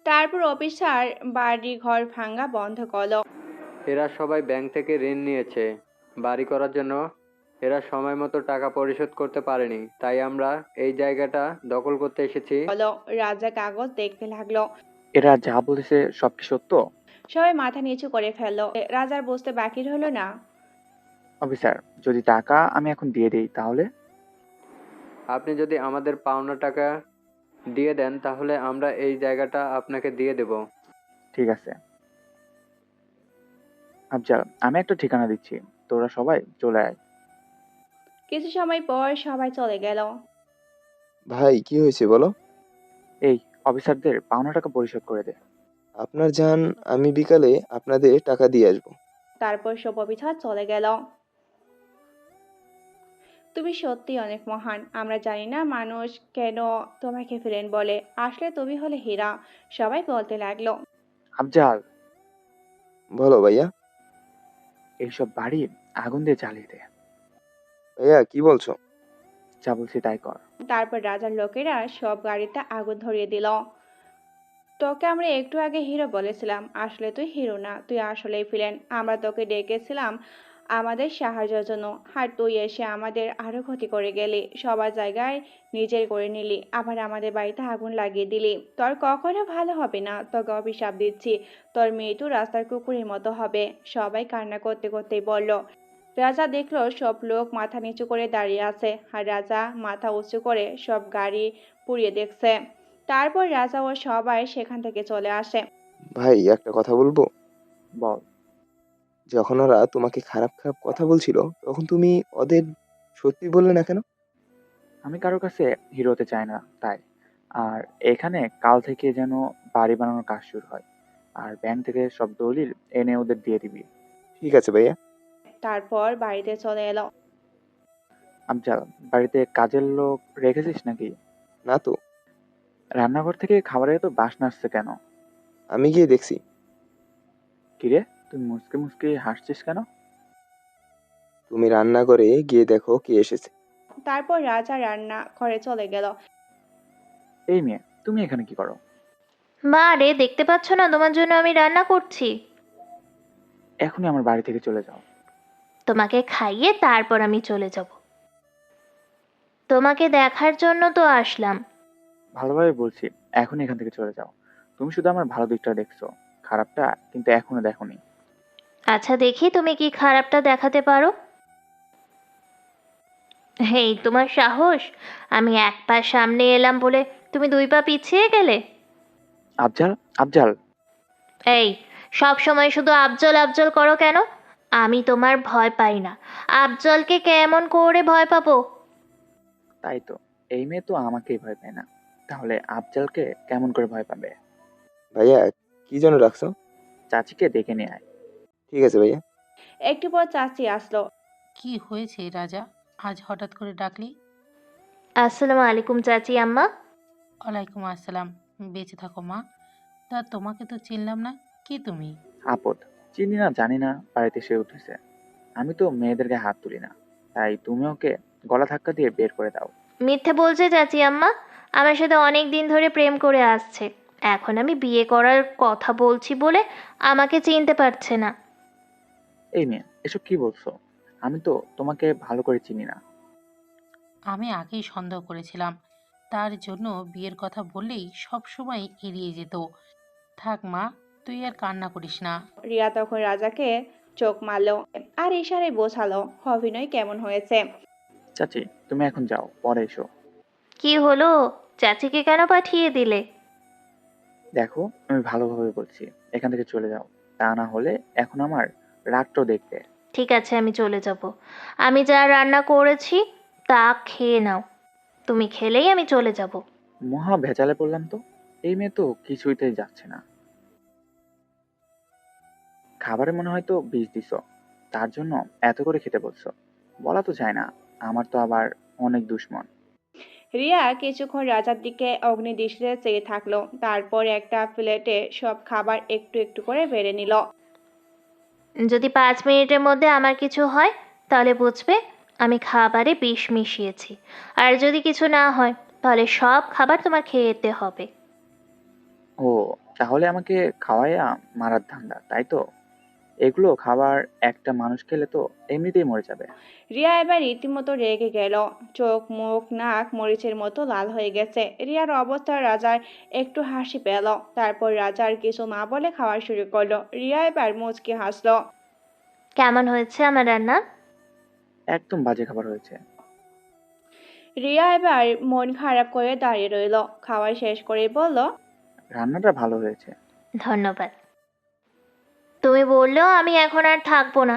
তারপর অফিসার বাড়ি ঘর ভাঙা বন্ধ করলো। এরা সবাই ব্যাংক থেকে ঋণ নিয়েছে বাড়ি করার জন্য। এরা সময় মতো টাকা পরিশোধ করতে পারেনি, তাই আমরা এই জায়গাটা দখল করতে এসেছি। রাজা কাগজ দেখতে লাগলো। এরা যা বলেছে সব কি সত্য? সবাই মাথা নিচু করে ফেললো। রাজার বুঝতে বাকি রইল না। অফিসার, যদি টাকা আমি এখন দিয়ে দিই তাহলে? আপনি যদি আমাদের পাওনা টাকা দিয়ে দেন তাহলে আমরা এই জায়গাটা আপনাকে দিয়ে দেব। ঠিক আছে আফজাল, আমি একটা ঠিকানা দিচ্ছি, তোরা সবাই চলে আয়। কিছু সময় পর সবাই চলে গেল। ভাই, কি হয়েছে বলো? এই অফিসারদের পাওনা টাকা পরিশোধ করে দে। আপনার যান, আমি বিকালে আপনাদের টাকা দিয়ে আসবো। তারপর সব অফিসার চলে গেল। তুমি সত্যি অনেক মহান। আমরা জানি না মানুষ কেন তোমাকে ফিরেন বলে, আসলে তুমি হলে হীরা। সবাই বলতে লাগলো। আফজাল, বলো ভাইয়া। এইসব বাড়ি আগুন দিয়ে জ্বালিয়ে দে। ভাইয়া, কি বলছো? যা বলছি তাই কর। তারপর রাজার লোকেরা সব গাড়িতে আগুন ধরিয়ে দিল। তোকে আমরা একটু আগে হিরো বলেছিলাম, আসলে তুই হিরো না, তুই আসলেই ভিলেন। আমরা তোকে ডেকেছিলাম আমাদের সাহায্যের জন্য, আর তুই এসে আমাদের আরো ক্ষতি করে গেলি। সবার জায়গায় নিজের করে নিলি, আবার আমাদের বাড়িতে আগুন লাগিয়ে দিলি। তোর কখনো ভালো হবে না, তোকে অভিশাপ দিচ্ছি। তোর মেয়েটু রাস্তার কুকুরের মতো হবে। সবাই কান্না করতে করতেই বলল। রাজা দেখলো সব লোক মাথা নিচু করে দাঁড়িয়ে আছে, আর রাজা মাথা উঁচু করে সব গাড়ি পুড়িয়ে দেখছে। তারপর রাজা ও সবাই সেখান থেকে চলে আসে। ভাই, একটা কথা বলবো? বল। যখন ওরা তোমাকে খারাপ খারাপ কথা বলছিল তখন তুমি ওদের সত্যি বললে না কেন? আমি কারোর কাছে হিরো হতে চাই না তাই। আর এখানে কাল থেকে যেন বাড়ি বানানোর কাজ শুরু হয়, আর ব্যাংক থেকে সব দলিল এনে ওদের দিয়ে দিবি। ঠিক আছে ভাইয়া। তারপর বাড়িতে চলে এলো। আফজাল, বাড়িতে কাজের লোক রেখেছিস নাকি? না তো। রান্নাঘর থেকে খাবারের এত বাসনা আসছে কেন? আমি গিয়ে দেখছি। কিরে, তুই মুসকে মুসকে হাসছিস কেন? তুমি রান্না করে গিয়ে দেখো কে এসেছে। তারপর রাজা রান্না ঘরে চলে গেল। এই মেয়ে, তুমি এখানে কি করো? মা রে, দেখতে পাচ্ছ না তোমার জন্য আমি রান্না করছি? এখনই আমার বাড়ি থেকে চলে যাও। তোমাকে খাইয়ে তারপর আমি চলে যাব। তোমাকে দেখার জন্য তো আসলাম। ভালোভাবে বলছি, এখনই এখান থেকে চলে যাও। তুমি শুধু আমার ভালো দিকটা দেখছো, খারাপটা কিন্তু এখনো দেখোনি। আচ্ছা দেখি তুমি কি খারাপটা দেখাতে পারো। এই তোমার সাহস! আমি এক পা সামনে এলাম বলে তুমি 2 পা পিছিয়ে গেলে। আফজাল, আফজাল। এই, সব সময় শুধু আবজল আবজল করো কেন? আমি তোমার ভয় পাই না। আবজলকে কেমন করে ভয় পাবো? তাই তো, এই মেয়ে তো আমাকেই ভয় পায় না, তাহলে আফজালকে কেমন করে ভয় পাবে? ভাইয়া, কি জন্য রাখছো? চাচিকে ডেকে নিয়ে আয়। ঠিক আছে ভাইয়া। একটু পর চাচি আসলো। কি হয়েছে রাজা, আজ হঠাৎ করে ডাকলি? আসসালামু আলাইকুম চাচি আম্মা। ওয়ালাইকুম আসসালাম। বেঁচে থাকো মা। তা তোমাকে তো চিনলাম না, কে তুমি? আপদ, চিনি না জানি না, বাড়িতে সে উঠেছে। আমি তো মেয়েদেরকে হাত তুলি না, তাই তুমি ওকে গলা ধাক্কা দিয়ে বের করে দাও। মিথ্যে বলছে চাচি আম্মা। আমার সাথে অনেক দিন ধরে প্রেম করে আসছে। এখন আমি বিয়ে করার কথা বলছি বলে আমাকে চিনতে পারছে না। এই মেয়ে, এসব কি বলছো? আমি তো তোমাকে ভালো করে চিনি না। আমি আগেই সন্দেহ করেছিলাম, তার জন্য বিয়ের কথা বললেই সব সময় এড়িয়ে যেত। থাক মা, তুই আর কান্না করিস না। রিয়া তখন রাজাকে চোখ মারলো আর ইশারায় বোঝালো অভিনয় কেমন হয়েছে। চাচি, তুমি এখন যাও, পরে এসো। কি হলো? চাচিকে কেন পাঠিয়ে দিলে? দেখো, আমি ভালোভাবে বলছি, এখান থেকে চলে যাও, তা না হলে এখন আমার রাগটাও দেখবে। ঠিক আছে, আমি চলে যাব। আমি যা রান্না করেছি তা খেয়ে নাও। তুমি খেলেই আমি চলে যাব। মহা ভেজালে পড়লাম তো, এই মেয়ে তো কিছুইতেই যাচ্ছে না। খাবারে মনে হয় তো বিষ দিছো, তার জন্য এত করে খেতে বলছো। বলা তো যায় না, আমার তো আবার অনেক দুশ্মন। রিয়া কিছুক্ষণ রাজার দিকে অগ্নিদৃষ্টিতে চেয়ে থাকলো, তারপর একটা প্লেটে সব খাবার একটু একটু করে বেড়ে নিল। যদি 5 মিনিটের মধ্যে আমার কিছু হয় তাহলে বুঝবে আমি খাবারে বিষ মিশিয়েছি। আর যদি কিছু না হয় তাহলে সব খাবার তোমার খেতে হবে। ও, তাহলে আমাকে খাওয়াইয়া মারার ধান্দা, তাই তো? এগুলো খাবার একটা মানুষ খেলে তো এমনিতেই মরে যাবে। রিয়া এবার রীতিমতো রেগে গেল। চোখ মুখ নাক মরিচের মতো লাল হয়ে গেছে। রিয়ার অবস্থা রাজার একটু হাসি পেল। তারপর রাজার কিছু না বলে খাওয়া শুরু করলো। রিয়া এবার মুচকি হাসলো। কেমন হয়েছে আমার রান্না? একদম বাজে খাবার হয়েছে। রিয়া এবার মন খারাপ করে দাঁড়িয়ে রইল। খাওয়া শেষ করে বলল, রান্নাটা ভালো হয়েছে। ধন্যবাদ। তুমি বললেও আমি এখন আর থাকবো না।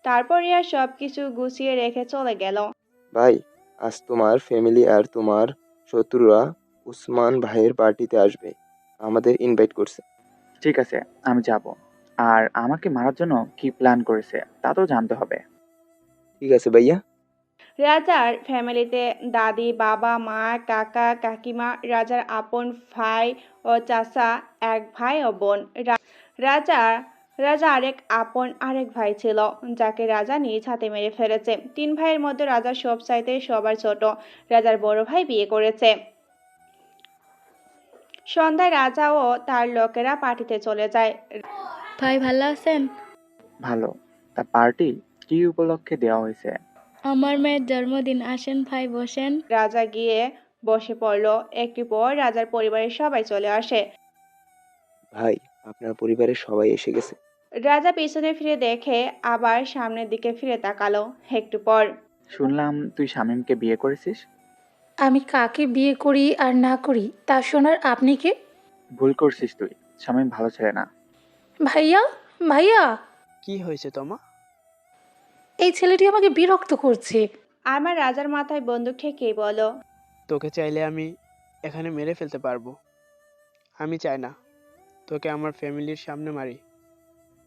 তারপর রিয়া সবকিছু গুছিয়ে রেখে চলে গেল। ভাই, আজ তোমার ফ্যামিলি আর তোমার শত্রুরা উসমান ভাইয়ের পার্টিতে আসবে, আমাদের ইনভাইট করছে। ঠিক আছে, আমি যাব। আর আমাকে মারার জন্য কি প্ল্যান করেছে তা তো জানতে হবে। ঠিক আছে ভাইয়া। রাজার ফ্যামিলিতে দাদি বাবা মা কাকা কাকিমা, রাজার আপন ভাই ও চাচা, এক ভাই ও বোন। রাজা রাজা আরেক ভাই ছিল, যাকে রাজা নিজ হাতে মেরে ফেলেছে। 3 ভাইয়ের মধ্যে রাজা সবচাইতে সবার ছোট। রাজার বড় ভাই বিয়ে করেছে। সন্ধ্যায় রাজা ও তার লোকেরা পার্টিতে চলে যায়। ভাই ভালো আছেন? ভালো। তা পার্টি কি উপলক্ষে দেওয়া হয়েছে? আমার মেয়ের জন্মদিন, আসেন ভাই বসেন। রাজা গিয়ে বসে পড়ল। একটু পর রাজার পরিবারের সবাই চলে আসে। ভাই, আপনার পরিবারের সবাই এসে গেছে। রাজা পিছনে ফিরে দেখে আবার সামনের দিকে ফিরে তাকালো। একটু পর, শুনলাম তুই শামীমকে বিয়ে করেছিস। আমি কাকে বিয়ে করি আর না করি তা শোনার আপনি কে? ভুল করছিস তুই, শামীম ভালো ছেলে না। ভাইয়া, ভাইয়া, কি হয়েছে তোমা? এই ছেলেটি আমাকে বিরক্ত করছে। আমার রাজার মাথায় বন্দুক ঠেকিয়ে বলো, তোকে চাইলে আমি এখানে মেরে ফেলতে পারবো। আমি চাই না তোকে আমার ফ্যামিলির সামনে মারি।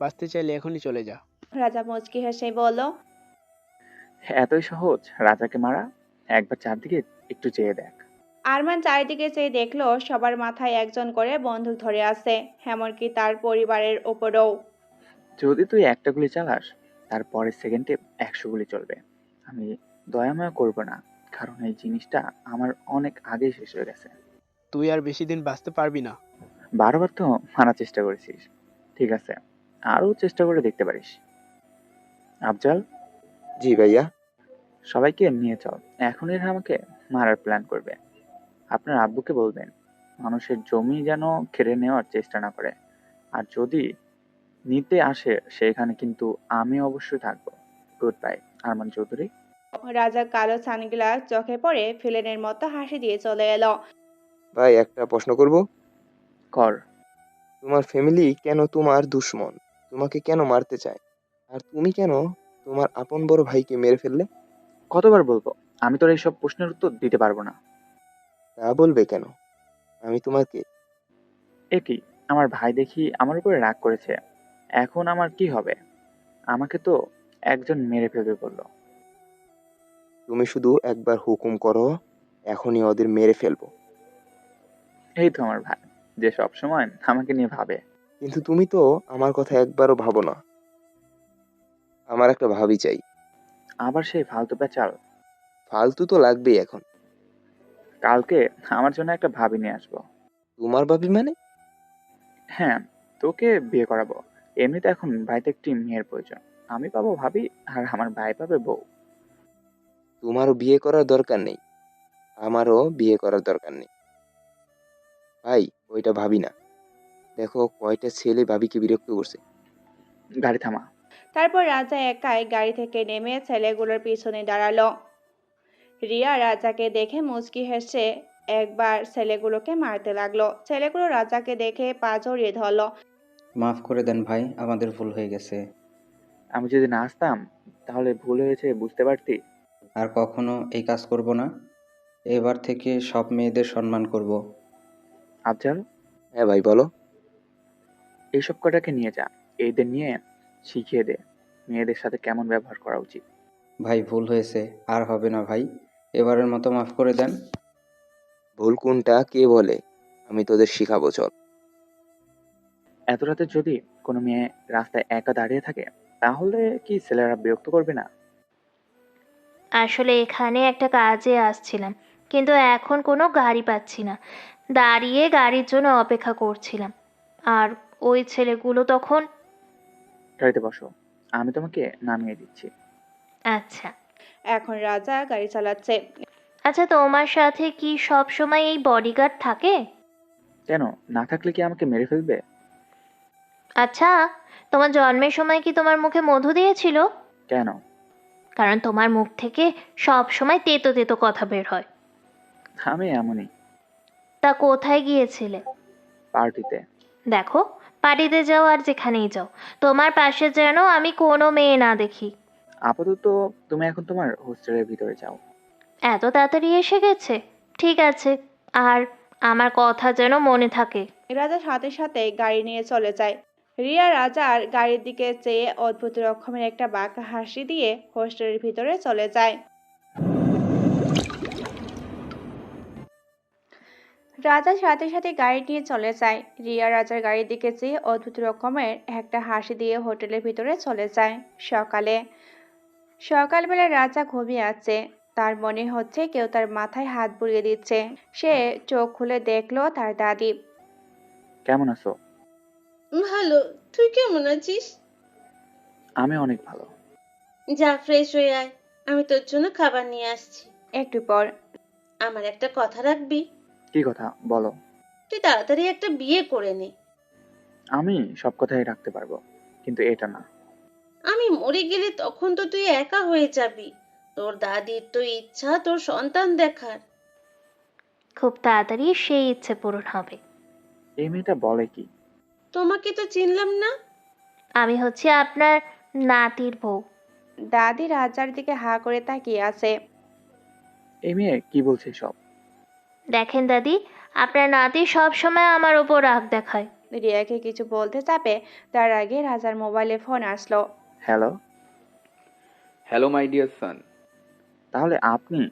বাঁচতে চাইলে এখনই চলে যা। রাজা মুচকি হেসে বলল, এতই সহজ রাজাকে মারা? একবার চারদিকে একটু চেয়ে দেখ। আরমান চারিদিকে চেয়ে দেখলো সবার মাথায় একজন করে বন্দুক ধরে আছে, এমনকি তার পরিবারের ওপরও। যদি তুই একটা গুলি চালাস, তার পরের সেকেন্ডে 100 গুলি চলবে। আমি দয়াময় করব না, কারণ এই জিনিসটা আমার অনেক আগেই শেষ হয়ে গেছে। তুই আর বেশি দিন বাঁচতে পারবি না। 12 বার তো মারার চেষ্টা করেছিস, ঠিক আছে, আরও চেষ্টা করে দেখতে পারিস। আফজাল। জি ভাইয়া। সবাইকে নিয়ে চল, এখন এরা আমাকে মারার প্ল্যান করবে। আপনার আব্বুকে বলবেন মানুষের জমি যেন কেড়ে নেওয়ার চেষ্টা না করে। আর যদি নিতে আসে সেখানে কিন্তু আমি অবশ্যই থাকবো। Good bye, Arman Chowdhury. রাজা কালো সানগ্লাস চোখে পড়ে ভিলেনের মতো হাসি দিয়ে চলে এলো। ভাই, একটা প্রশ্ন করব। কর। তোমার ফ্যামিলি কেন তোমার দুশ্মন? তোমাকে কেন মারতে চায়? আর তুমি কেন তোমার আপন বড় ভাইকে মেরে ফেললে? কতবার বলবো আমি তোর এইসব প্রশ্নের উত্তর দিতে পারবো না। তা বলবে কেন? আমি তোমাকে এ কি, আমার ভাই দেখি আমার উপরে রাগ করেছে। এখন আমার কি হবে? আমাকে তো একজন মেরে ফেলবে বললো। তুমি শুধু একবার হুকুম করো, এখনই ওদের মেরে ফেলবো। এই তো আমার ভাই, যে সব সময় আমাকে নিয়ে ভাবে। কিন্তু তুমি তো আমার কথা একবারও ভাবো না। আমার একটা ভাবি চাই। আবার সেই ফালতু পেঁচাল? ফালতু তো লাগবেই এখন। কালকে আমার জন্য একটা ভাবি নিয়ে আসবো। তোমার ভাবি মানে? হ্যাঁ, তোকে বিয়ে করাবো। এমনিতে এখন বাড়িতে একটি মেয়ের প্রয়োজন। আমি পাবো ভাবি, আর আমার ভাই পাবে বউ। তোমারও বিয়ে করার দরকার নেই, আমারও বিয়ে করার দরকার নেই। ভাই, ওইটা ভাবি না। দেখো কয়টা ছেলে ভাবিকে বিরক্ত করছে। গাড়ি থামা। তারপর রাজা একাই গাড়ি থেকে নেমে ছেলেগুলোর পিছনে দাঁড়ালো। রিয়া রাজাকে দেখে মুচকি হেসে একবার ছেলেগুলোকে মারতে লাগলো। ছেলেগুলো রাজাকে দেখে পা জড়িয়ে ধরলো। মাফ করে দেন ভাই, আমাদের ভুল হয়ে গেছে। আমি যদি না আসতাম তাহলে ভুল হয়েছে বুঝতে পারতি। আর কখনো এই কাজ করব না। এবার থেকে সব মেয়েদের সম্মান করব। আফজাল, হ্যাঁ ভাই, বলো। এইসব কটাকে নিয়ে যা, এদের নিয়ে শিখিয়ে দে মেয়েদের সাথে কেমন ব্যবহার করা উচিত। ভাই ভুল হয়েছে, আর হবে না ভাই, এবারের মতো মাফ করে দেন। ভুল কোনটা কে বলে? আমি তোদের শিখাবো, চল। এত রাতে যদি কোনো মেয়ে রাস্তায় একা দাঁড়িয়ে থাকে তাহলে কি ছেলেরা বিরক্ত করবে না? আসলে এখানে একটা কাজে আসছিলাম, কিন্তু এখন কোনো গাড়ি পাচ্ছি না। দাঁড়িয়ে গাড়ির জন্য অপেক্ষা করছিলাম। আর ওই ছেলেগুলো তখন। গাড়িতে বসো, আমি তোমাকে নামিয়ে দিচ্ছি। আচ্ছা। এখন রাজা গাড়ি চালাচ্ছে। আচ্ছা, তোমার সাথে কি সব সময় এই বডিগার্ড থাকে? কেন, না থাকলে কি আমাকে মেরে ফেলবে? আচ্ছা, তোমার জন্মের সময় কি তোমার মুখে মধু দিয়েছিল? কেন? কারণ তোমার মুখ থেকে সব সময় তেতো তেতো কথা বের হয়। আমি এমনই। তা কোথায় গিয়েছিলে? পার্টিতে। দেখো, পার্টিতে যাও আর যেখানেই যাও, তোমার পাশে যেন আমি কোনো মেয়ে না দেখি। আপাতত তুমি এখন তোমার হোস্টেলের ভিতরে যাও। এত তাড়াতাড়ি এসে গেছে? ঠিক আছে, আর আমার কথা যেন মনে থাকে। রাজা সাথে সাথে গাড়ি নিয়ে চলে যায়। রিয়া রাজার গাড়ির দিকে চেয়ে অদ্ভুত রকমের একটা বাঁকা হাসি দিয়ে হোস্টেলের ভিতরে চলে যায়। রাজার সাথে সাথে গাড়ি নিয়ে চলে যায়। রিয়া রাজার গাড়ির দিকে চেয়ে অদ্ভুত রকমের একটা হাসি দিয়ে হোটেলের ভিতরে চলে যায়। সকালবেলা রাজা ঘুমিয়ে আছে। তার মনে হচ্ছে কেউ তার মাথায় হাত বুলিয়ে দিচ্ছে। সে চোখ খুলে দেখলো তার দাদি। কেমন আছো? ভালো। তুই কেমন আছিস? আমি অনেক ভালো। যা ফ্রেশ হয়ে আয়, আমি তোর জন্য খাবার নিয়ে আসছি। একটু পর। আমার একটা কথা রাখবি? কি কথা বলো? তুই তাড়াতাড়ি একটা বিয়ে করে নে। আমি সব কথাই রাখতে পারবো, কিন্তু এটা না। আমি মরে গেলে তখন তো তুই একা হয়ে যাবি। তোর দাদির তো ইচ্ছা তোর সন্তান দেখার। খুব তাড়াতাড়ি সেই ইচ্ছে পূরণ হবে। এই মেয়েটা বলে কি? তোমাকে তো চিনলাম না। আমি হচ্ছে আপনার নাতির বউ। দাদি রাজার দিকে হা করে তাকিয়ে আছে। এই মেয়ে কি বলছে সব? দেখেন দাদি, আপনার নাতি সব সময় আমার ওপর রাগ দেখায়। রিয়াকে কিছু বলতে চাপে, তার আগে রাজার মোবাইলে ফোন আসলো। Hello. Hello my dear son. তাহলে আপনি?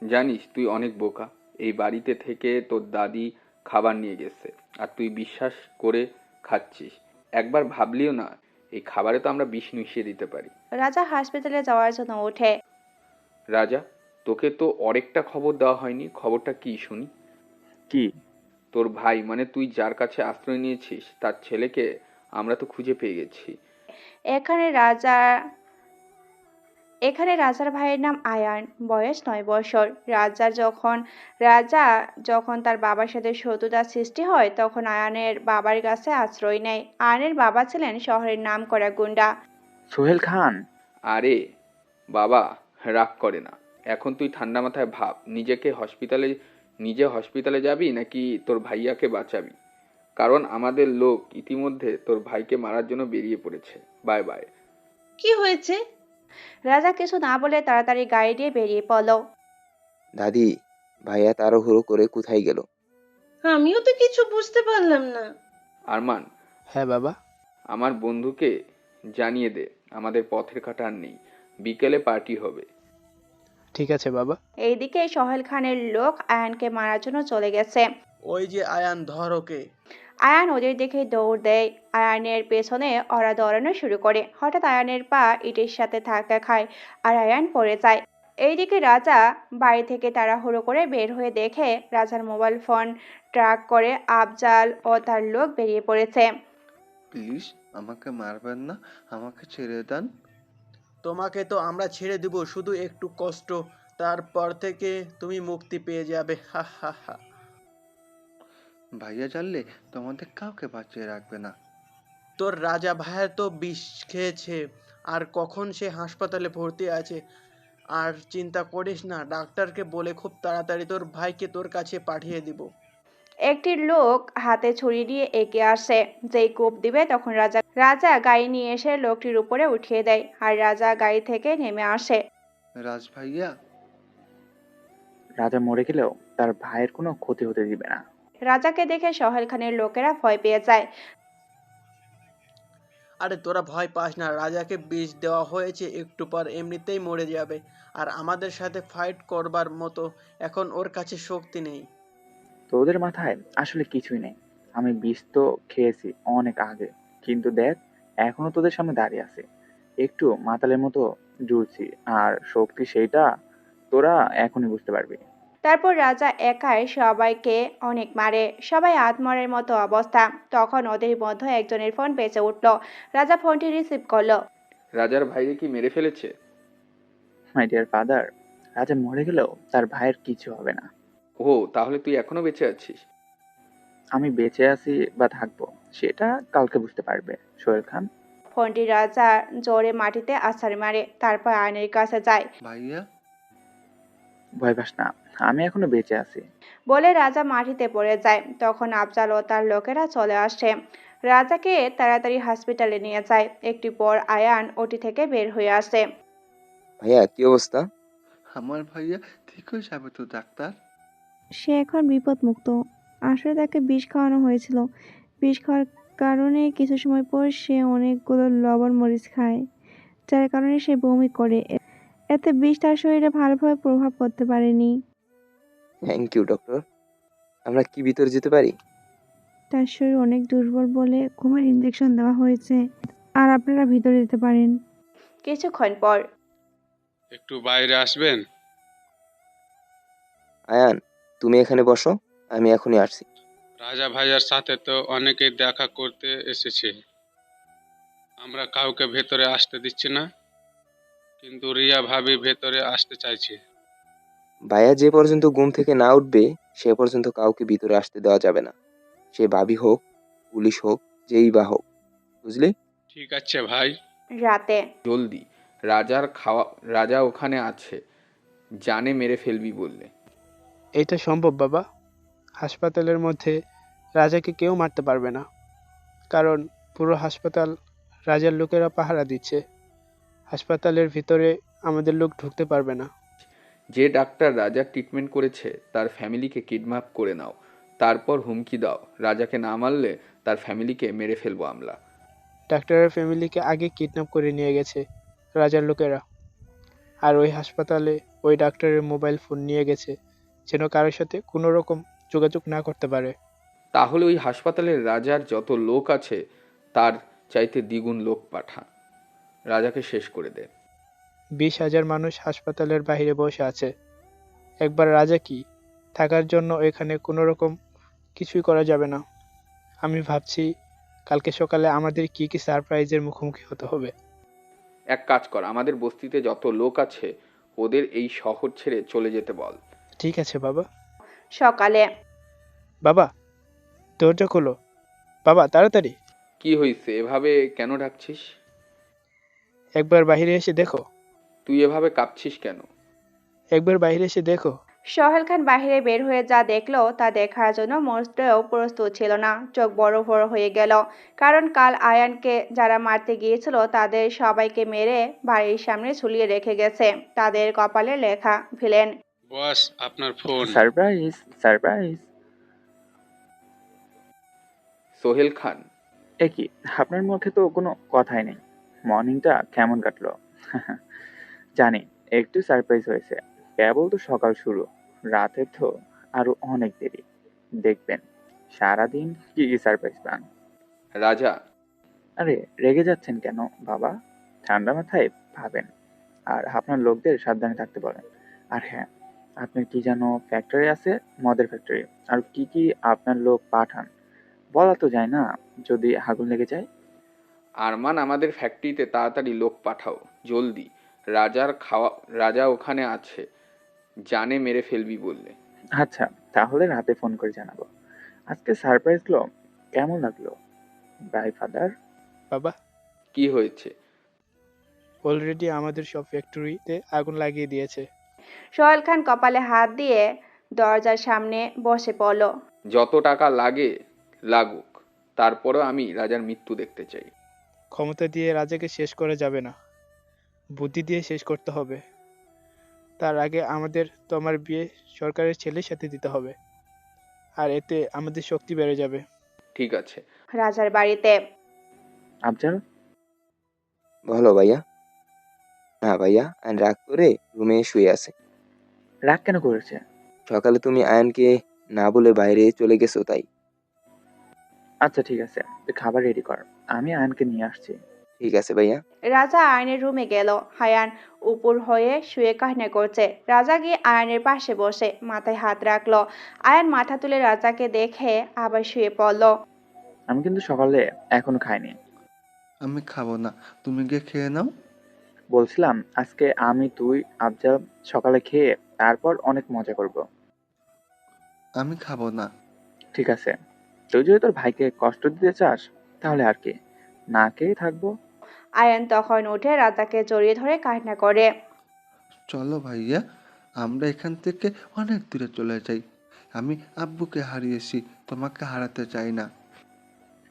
জানিস তুই অনেক বোকা। এই বাড়িতে থেকে তোর দাদি খাবার নিয়ে গেছে আর তুই বিশ্বাস করে খাচ্ছিস। একবার ভাবলিও না এই খাবারে তো আমরা বিষ মিশিয়ে দিতে পারি। রাজা হাসপাতালে যাওয়ার জন্য ওঠে। রাজা, তোকে তো আরেকটা খবর দেওয়া হয়নি। খবরটা কি শুনি? কি? তোর ভাই মানে তুই যার কাছে আশ্রয় নিয়েছিস তার ছেলেকে আমরা তো খুঁজে পেয়ে গেছি। এখানে রাজার ভাইয়ের নাম আয়ান, বয়স 9 বছর। রাজা যখন তার বাবার সাথে শত্রুতার সৃষ্টি হয় তখন আয়ানের বাবার কাছে আশ্রয় নেয়। আয়ানের বাবা ছিলেন শহরের নামকরা গুন্ডা। সোহেল খান, আরে বাবা, রাগ করে না। এখন তুই ঠান্ডা মাথায় ভাব, নিজে হসপিটালে যাবি নাকি তোর ভাইয়াকে বাঁচাবি। কারণ আমাদের লোক ইতিমধ্যে তোর ভাইকে মারার জন্য বেরিয়ে পড়েছে। Bye bye. কি হয়েছে? রাজা কিছু না বলে তাড়াতাড়ি গাড়ি দিয়ে বেরিয়ে পড়ল। দাদি, ভাইয়া তাড়াহুড়ো করে কোথায় গেল? আমিও তো কিছু বুঝতে পারলাম না। আরমান, হ্যাঁ বাবা। আমার বন্ধুকে জানিয়ে দে আমাদের পথের কাঁটা আর নেই, বিকেলে পার্টি হবে। ঠিক আছে বাবা। এইদিকে সোহেল খানের লোক আয়ানকে মারার জন্য চলে গেছে। ওই যে আয়ান, ধর ওকে। আয়ান ওদের দেখে দৌড় দেয়। আয়ানের পেছনে ওরা দৌড়ানো শুরু করে। হঠাৎ আয়ানের পা ইটের সাথে ধাক্কা খায় আর আয়ান পড়ে যায়। এইদিকে রাজা বাড়ি থেকে তাড়াহুড়ো করে বের হয়ে দেখে রাজার মোবাইল ফোন ট্র্যাক করে আফজাল ও তার লোক বেরিয়ে পড়েছে। প্লিজ আমাকে মারবেন না, আমাকে ছেড়ে দেন। তোমাকে তো আমরা ছেড়ে দিব, শুধু একটু কষ্ট, তারপর থেকে তুমি মুক্তি পেয়ে যাবে। হা হা হা। ভাইয়া জানলে তোমাদের কাউকে বাঁচিয়ে রাখবে না। তোর রাজা ভাইয়ের তো বিষ খেয়েছে, আর কখন সে হাসপাতালে ভর্তি আছে। আর চিন্তা করিস না, ডাক্তারকে বলে খুব তাড়াতাড়ি তোর ভাইকে তোর কাছে পাঠিয়ে দিব। একটি লোক হাতে ছুরি নিয়ে এগিয়ে আসে। যেই কোপ দিবে তখন রাজা গাড়ি নিয়ে এসে লোকটির উপরে উঠিয়ে দেয় আর রাজা গাড়ি থেকে নেমে আসে। রাজ ভাইয়া। রাজা মরে গেলেও তার ভাইয়ের কোনো ক্ষতি হতে দিবে না। রাজাকে দেখে সোহেল খানের লোকেরা ভয় পেয়ে যায়। আরে তোরা ভয় পাস না, রাজাকে বিষ দেওয়া হয়েছে, একটু পর এমনিতেই মরে যাবে। আর আমাদের সাথে ফাইট করবার মতো এখন ওর কাছে শক্তি নেই। তোদের মাথায় আসলে কিছুই নেই। আমি বিষ তো খেয়েছি অনেক আগে, কিন্তু দেখ এখনো তোদের সামনে দাঁড়িয়ে আছে, একটু মাতালের মতো জ্বলছি, আর শক্তি সেইটা তোরা এখনই বুঝতে পারবি। তারপর রাজা একাই সবাইকে অনেক মারে, সবাই আত্মরের মতো অবস্থা। তখন ওদের মধ্যে একজনের ফোন বেজে উঠল। রাজা ফোনটি রিসিভ করলো। রাজার ভাইকে কি মেরে ফেলেছে? মাই ডিয়ার ফাদার, রাজা মরে গেলেও তার ভাইয়ের কিছু হবে না। ও, তাহলে তুই এখনো বেঁচে আছিস? আমি বেঁচে আছি বা থাকবো সেটা কালকে বুঝতে পারবে সোহেল খান। ফোনটি রাজা জোরে মাটিতে আছাড় মারে, তারপর আয়নের কাছে যায়। ভাইয়া, ভয় পাস না, আমি এখনো বেঁচে আছি বলে রাজা মাটিতে পড়ে যায়। তখন আফজাল ও তার লোকেরা চলে আসে, রাজাকে তাড়াতাড়ি হসপিটালে নিয়ে যায়। একটু পর আয়ান ওটি থেকে বের হয়ে আসে। ভাইয়া কি অবস্থা? আমার ভাইয়া ঠিক হয়ে যাবে তো ডাক্তার? সে এখন বিপদমুক্ত। আসলে তাকে বিষ খাওয়ানো হয়েছিল। বিষ খাওয়ার কারণে কিছু সময় পর সে অনেকগুলো লবণ মরিচ খায়, যার কারণে সে বমি করে। এতে বিষ তার শরীরে ভালোভাবে প্রভাব পড়তে পারেনি। Thank you doctor. আমরা কি ভিতরে যেতে পারি? তার শরীর অনেক দুর্বল বলে ঘুমের ইঞ্জেকশন দেওয়া হয়েছে, আর আপনারা ভিতরে যেতে পারেন। কিছুক্ষণ পর একটু বাইরে আসবেন? আয়ান, তুমি এখানে বসো, আমি এখনই আসছি। রাজা ভাইয়ার সাথে তো অনেকেই দেখা করতে এসেছে, আমরা কাউকে ভেতরে আসতে দিচ্ছি না, কিন্তু রিয়া ভাবি ভেতরে আসতে চাইছে। ভাইয়া যে পর্যন্ত ঘুম থেকে না উঠবে সে পর্যন্ত কাউকে ভিতরে আসতে দেওয়া যাবে না, সে ভাবি হোক, পুলিশ হোক, যেই বা হোক, বুঝলি? ঠিক আছে ভাই। রাতে জলদি, রাজা ওখানে আছে, জানে মেরে ফেলবি বললে। এটা সম্ভব বাবা। হাসপাতালের মধ্যে রাজাকে কেউ মারতে পারবে না, কারণ পুরো হাসপাতাল রাজার লোকেরা পাহারা দিচ্ছে। হাসপাতালের ভিতরে আমাদের লোক ঢুকতে পারবে না। যে ডাক্তার রাজার ট্রিটমেন্ট করেছে তার ফ্যামিলিকে কিডন্যাপ করে নাও, তারপর হুমকি দাও রাজাকে না মারলে তার ফ্যামিলিকে মেরে ফেলবো আমরা। ডাক্তারের ফ্যামিলিকে আগে কিডন্যাপ করে নিয়ে গেছে রাজার লোকেরা, আর ওই হাসপাতালে ওই ডাক্তারের মোবাইল ফোন নিয়ে গেছে, যেন কারোর সাথে কোনো রকম যোগাযোগ না করতে পারে। তাহলে ওই হাসপাতালের রাজার যত লোক আছে তার চাইতে দ্বিগুণ লোক পাঠা, রাজাকে শেষ করে দে। 20,000 মানুষ হাসপাতালের বাইরে বসে আছে। একবার রাজা কি থাকার জন্য এখানে কোনো রকম কিছুই করা যাবে না। আমি ভাবছি কালকে সকালে আমাদের কি কি সারপ্রাইজের মুখোমুখি হতে হবে। এক কাজ কর, আমাদের বস্তিতে যত লোক আছে ওদের এই শহর ছেড়ে চলে যেতে বল। ঠিক আছে বাবা। সকালে বাবা, দরজা খোলো। বাবা, তাড়াতাড়ি। কি হয়েছে? এভাবে কেন ডাকছিস? একবার বাইরে এসে দেখো। তুই এভাবে কাঁপছিস কেন? একবার বাইরে এসে দেখো। সোহেল খান বাহিরে বের হয়ে যা দেখলো তা দেখার জন্য মোটেও প্রস্তুত ছিল না। চোখ বড় বড় হয়ে গেল, কারণ কাল আয়ানকে যারা মারতে গিয়েছিল তাদের সবাইকে মেরে বাড়ির সামনে ঝুলিয়ে রেখে গেছে। তাদের কপালে লেখা ভিলেন। বস, আপনার phone. Surprise, surprise. Sohail Khan, এ কি, আপনার মুখে তো কোনো কথাই নেই। মর্নিংটা কেমন কাটলো? জানি একটু সারপ্রাইজ হয়েছে, কেবল তো সকাল শুরু, রাতে তো আরো অনেক দেরি। দেখবেন সারাদিন কি কি সারপ্রাইজ পান। রাজা। আরে রেগে যাচ্ছেন কেন বাবা? ঠান্ডা মাথায় ভাবেন, আর আপনার লোকদের সাবধানে থাকতে বলেন। আর হ্যাঁ, আপনার কি যেন ফ্যাক্টরি আছে, মদের ফ্যাক্টরি, আর কি কি আপনার লোক পাঠান, বলা তো যায় না যদি আগুন লেগে যায়। আরমান, আমাদের ফ্যাক্টরিতে তাড়াতাড়ি লোক পাঠাও, জলদি। রাজা ওখানে আছে, জানে মেরে ফেলবি বললে। আচ্ছা, তাহলে রাতে ফোন করে জানাবো। আজকে সারপ্রাইজগুলো কেমন লাগলো ভাই ফাদার? বাবা, কি হয়েছে? অলরেডি আমাদের সব ফ্যাক্টরিতে আগুন লাগিয়ে দিয়েছে। সোহেল খান কপালে হাত দিয়ে দরজার সামনে বসে পড়ল। যত টাকা লাগে লাগুক, তারপরও আমি রাজার মৃত্যু দেখতে চাই। ক্ষমতা দিয়ে রাজাকে শেষ করা যাবে না, বুদ্ধি দিয়ে শেষ করতে হবে। তার আগে আমাদের তোমার বিয়ে সরকারের ছেলের সাথে দিতে হবে, আর এতে আমাদের শক্তি বেড়ে যাবে। ঠিক আছে। রাজার বাড়িতে। আফজাল, বলো ভাইয়া। না ভাইয়া, আয়ন রাগ করে রুমে শুয়ে আছে। রাগ কেন করেছে? সকালে তুমি আয়নকে না বলে বাইরে চলে গেছো তাই। আচ্ছা ঠিক আছে, তুই খাবার রেডি কর, আমি আয়নকে নিয়ে আসছি। ঠিক আছে ভাইয়া। রাজা আয়নের রুমে গেল। আয়ান উপর হয়ে শুয়ে কান্না করছে। রাজা গিয়ে আয়নের পাশে বসে মাথায় হাত রাখলো। আয়ান মাথা তুলে রাজাকে দেখে আবার শুয়ে পড়ল। আমি কিন্তু সকালে এখনো খাইনি। আমি খাবো না, তুমি গিয়ে খেয়ে নাও। বলছিলাম আজকে আমি, তুই, আফজাল সকালে খেয়ে তারপর অনেক মজা করব। আমি খাবো না। ঠিক আছে, তুই যদি তোর ভাইকে কষ্ট দিতে চাস তাহলে আর কি, না খেয়ে থাকবো। আয়ান তখন উঠে রাজাকে জড়িয়ে ধরে কান্না করে। চলো ভাইয়া, আমরা এখান থেকে অনেক দূরে চলে যাই। আমি আব্বুকে হারিয়েছি, তোমাকে হারাতে চাই না।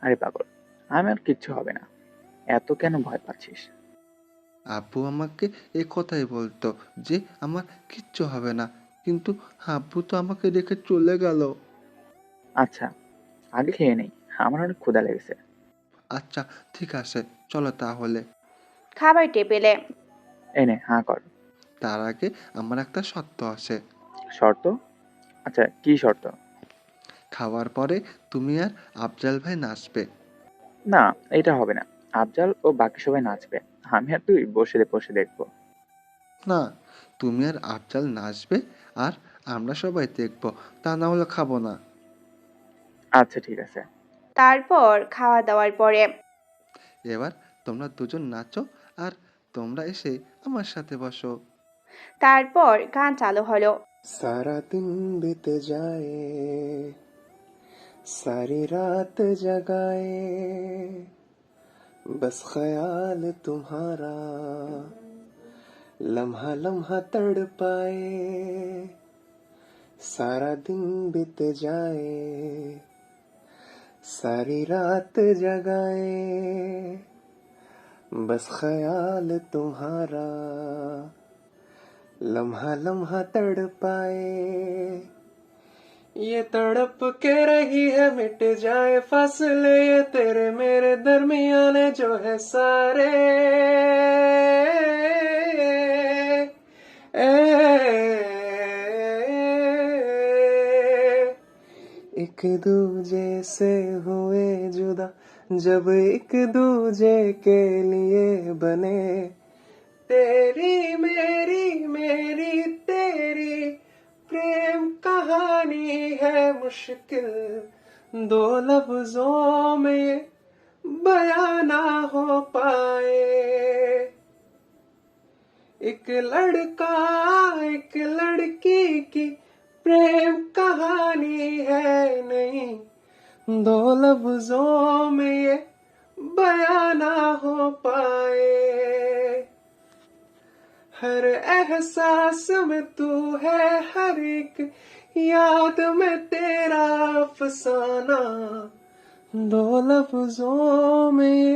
আরে পাগল, আমি আর কিচ্ছু হবে না, এত কেন ভয় পাচ্ছিস? আব্বু আমাকে এই কথাই বলতো যে আমার কিচ্ছু হবে না, কিন্তু আব্বু তো আমাকে রেখে চলে গেল। আচ্ছা, আগে খেয়ে নেই, আমার অনেক ক্ষুধা লেগেছে। আচ্ছা ঠিক আছে, চলো তাহলে। খাবার টেবিলে। এনে হাঁ কর। তার আগে আমার একটা শর্ত আছে। শর্ত? আচ্ছা, কি শর্ত? খাওয়ার পরে তুমি আর আফজাল ভাই নাচবে। না, এটা হবে না। আফজাল ও বাকি সবাই নাচবে, আমি আর তুই বসে বসে দেখবো। না, তুমি আর আফজাল নাচবে আর আমরা সবাই দেখবো, তা না হলে খাবো না। আচ্ছা ঠিক আছে। তারপর খাওয়া দাওয়ার পরে এবার তোমরা দুজন নাচো আর তোমরা এসে আমার সাথে বসো। তারপর গান চালু হলো। सारा दिन बीत जाए, सारी रात जगाए, बस ख्याल तुम्हारा लम्हा लम्हा तड़पाए। सारा दिन बीत जाए, सारी रात जगाए, बस ख्याल तुम्हारा लम्हा लम्हा तड़पाए। ये तड़प के रही है मिट जाए फासले, ये तेरे मेरे दरमियाने जो है सारे। एक दूजे से हुए जुदा, जब एक दूजे के लिए बने। तेरी मेरी मेरी तेरी प्रेम कहानी है मुश्किल, दो लफ्जों में बयां ना हो पाए। एक लड़का एक लड़की की प्रेम कहानी है नहीं, दो लफ्जों में ये बयां ना हो पाए, हर एहसास में तू है, हर एक याद में तेरा अफसाना, दो लफ्जों में ये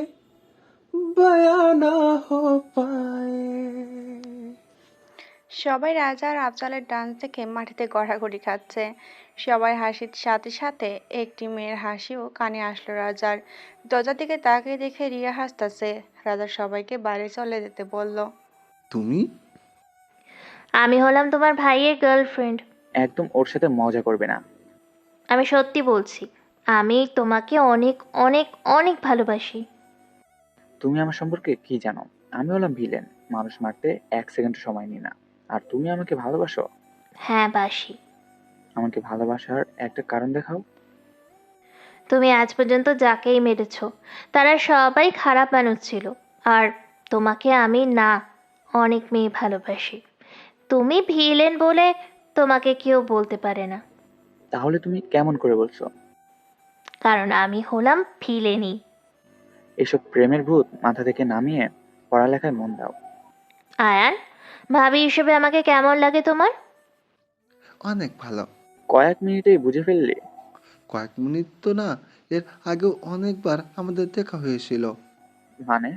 बयां ना हो पाए। সবাই রাজা আর আফজালের ডান্স দেখে মাটিতে গড়াগড়ি খাচ্ছে। সবাই হাসির সাথে সাথে একটি মেয়ের হাসিও কানে আসলো রাজার। দরজার দিকে তাকিয়ে দেখে রিয়া হাসতেছে। রাজা সবাইকে বাইরে চলে যেতে বলল। তুমি? আমি হলাম তোমার ভাইয়ের গার্লফ্রেন্ড। একদম ওর সাথে মজা করবে না। আমি সত্যি বলছি, আমি তোমাকে অনেক অনেক অনেক ভালোবাসি। তুমি আমার সম্পর্কে কি জানো? আমি হলাম ভিলেন, মানুষ মারতে 1 সেকেন্ড সময় নিই না। আর তুমি আমাকে ভালোবাসো? হ্যাঁ বাসি। আমাকে ভালোবাসার একটা কারণ দেখাও। তুমি আজ পর্যন্ত যাকেই মেরেছ তারা সবাই খারাপ মানুষ ছিল, আর তোমাকে আমি না, অনেক মেয়ে ভালোবাসি। তুমি ভিলেন বলে তোমাকে কেউ বলতে পারে না। তাহলে তুমি কেমন করে বলছো? কারণ আমি হলাম ভিলেনই। এসব প্রেমের ভূত মাথা থেকে নামিয়ে পড়ালেখায় মন দাও। আয়ান, ভাবি হিসেবে আমাকে কেমন লাগে তোমার? অনেক ভালো। কয়েক মিনিটেই বুঝে ফেললে? কয়েক মিনিট তো না, এর আগেও অনেকবার আমাদের দেখা হয়েছিল। মানে?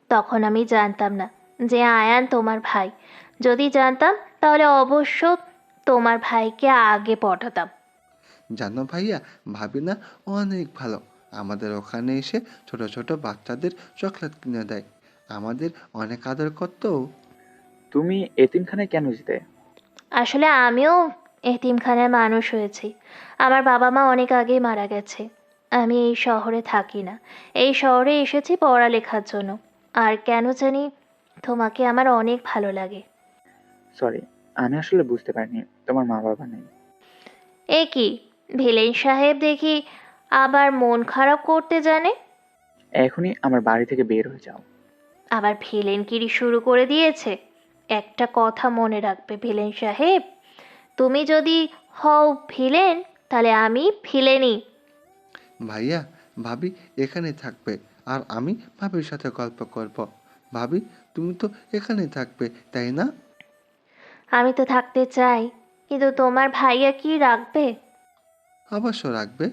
তখন আমি জানতাম না যে আয়ান তোমার ভাই। যদি জানতাম তাহলে অবশ্য তোমার ভাইকে আগে পটাতাম। জানো ভাইয়া, ভাবি না অনেক ভালো। আমাদের ওখানে এসে ছোট ছোট বাচ্চাদের চকলেট কিনে দেয়, আমাদের অনেক আদর করতো। তুমি এতিমখানায় কেন যেতে? আসলে আমিও এতিমখানায় মানুষ হয়েছি। আমার বাবা মা অনেক আগেই মারা গেছে। আমি এই শহরে থাকি না, এই শহরে এসেছি পড়ালেখার জন্য। আর কেন জানি তোমাকে আমার অনেক ভালো লাগে। সরি, আমি আসলে বুঝতে পারিনি তোমার মা বাবা নেই। এ কি, ভিলেন সাহেব দেখি আবার মন খারাপ করতে জানে। এখনই আমার বাড়ি থেকে বের হয়ে যাও। আবার ভিলেনগিরি শুরু করে দিয়েছে। একটা কথা মনে রাখবে ভিলেন সাহেব, তুমি যদি হও ভিলেন তাহলে আমি ভিলেনই। ভাইয়া, ভাবি এখানে থাকবে আর আমি ভাবির সাথে গল্প করব। ভাবি, তুমি তো এখানে থাকবে তাই না? আমি তো থাকতে চাই, কিন্তু তোমার ভাইয়া কি রাখবে? অবশ্য রাখবে।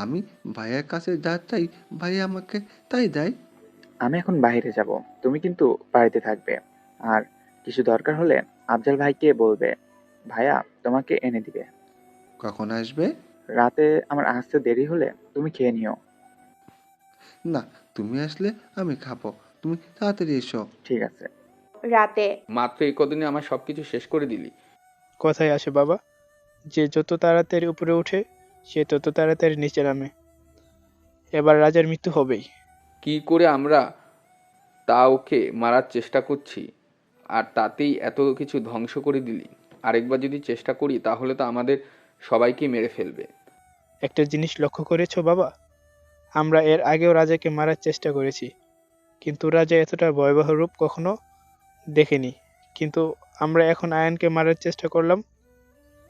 আমি ভাইয়ার কাছে যা চাই ভাইয়া আমাকে তাই দেয়। আমি এখন বাইরে যাব, তুমি কিন্তু বাড়িতে থাকবে। আর কিছু দরকার হলে আফজাল ভাইকে বলবে, ভাইয়া তোমাকে এনে দিবে। কখন আসবে? রাতে আমার আসতে দেরি হলে তুমি খেয়ে নিও। না, তুমি আসলে আমি খাবো, তুমি তাড়াতাড়ি এসো। ঠিক আছে। রাতে মাত্র এই কদিনে আমার সবকিছু শেষ করে দিলি। কথায় আসে বাবা, যে যত তাড়াতাড়ি উপরে ওঠে সে তত তাড়াতাড়ি নিচে নামে। এবার রাজার মৃত্যু হবেই। কি করে আমরা তা ওকে মারার চেষ্টা করছি, আর তাতেই এত কিছু ধ্বংস করে দিলি। আরেকবার যদি চেষ্টা করি তাহলে তো আমাদের সবাইকে মেরে ফেলবে। একটা জিনিস লক্ষ্য করেছো বাবা, আমরা এর আগেও রাজাকে মারার চেষ্টা করেছি, কিন্তু রাজা এতটা ভয়াবহ রূপ কখনো দেখেনি। কিন্তু আমরা এখন আয়ানকে মারার চেষ্টা করলাম,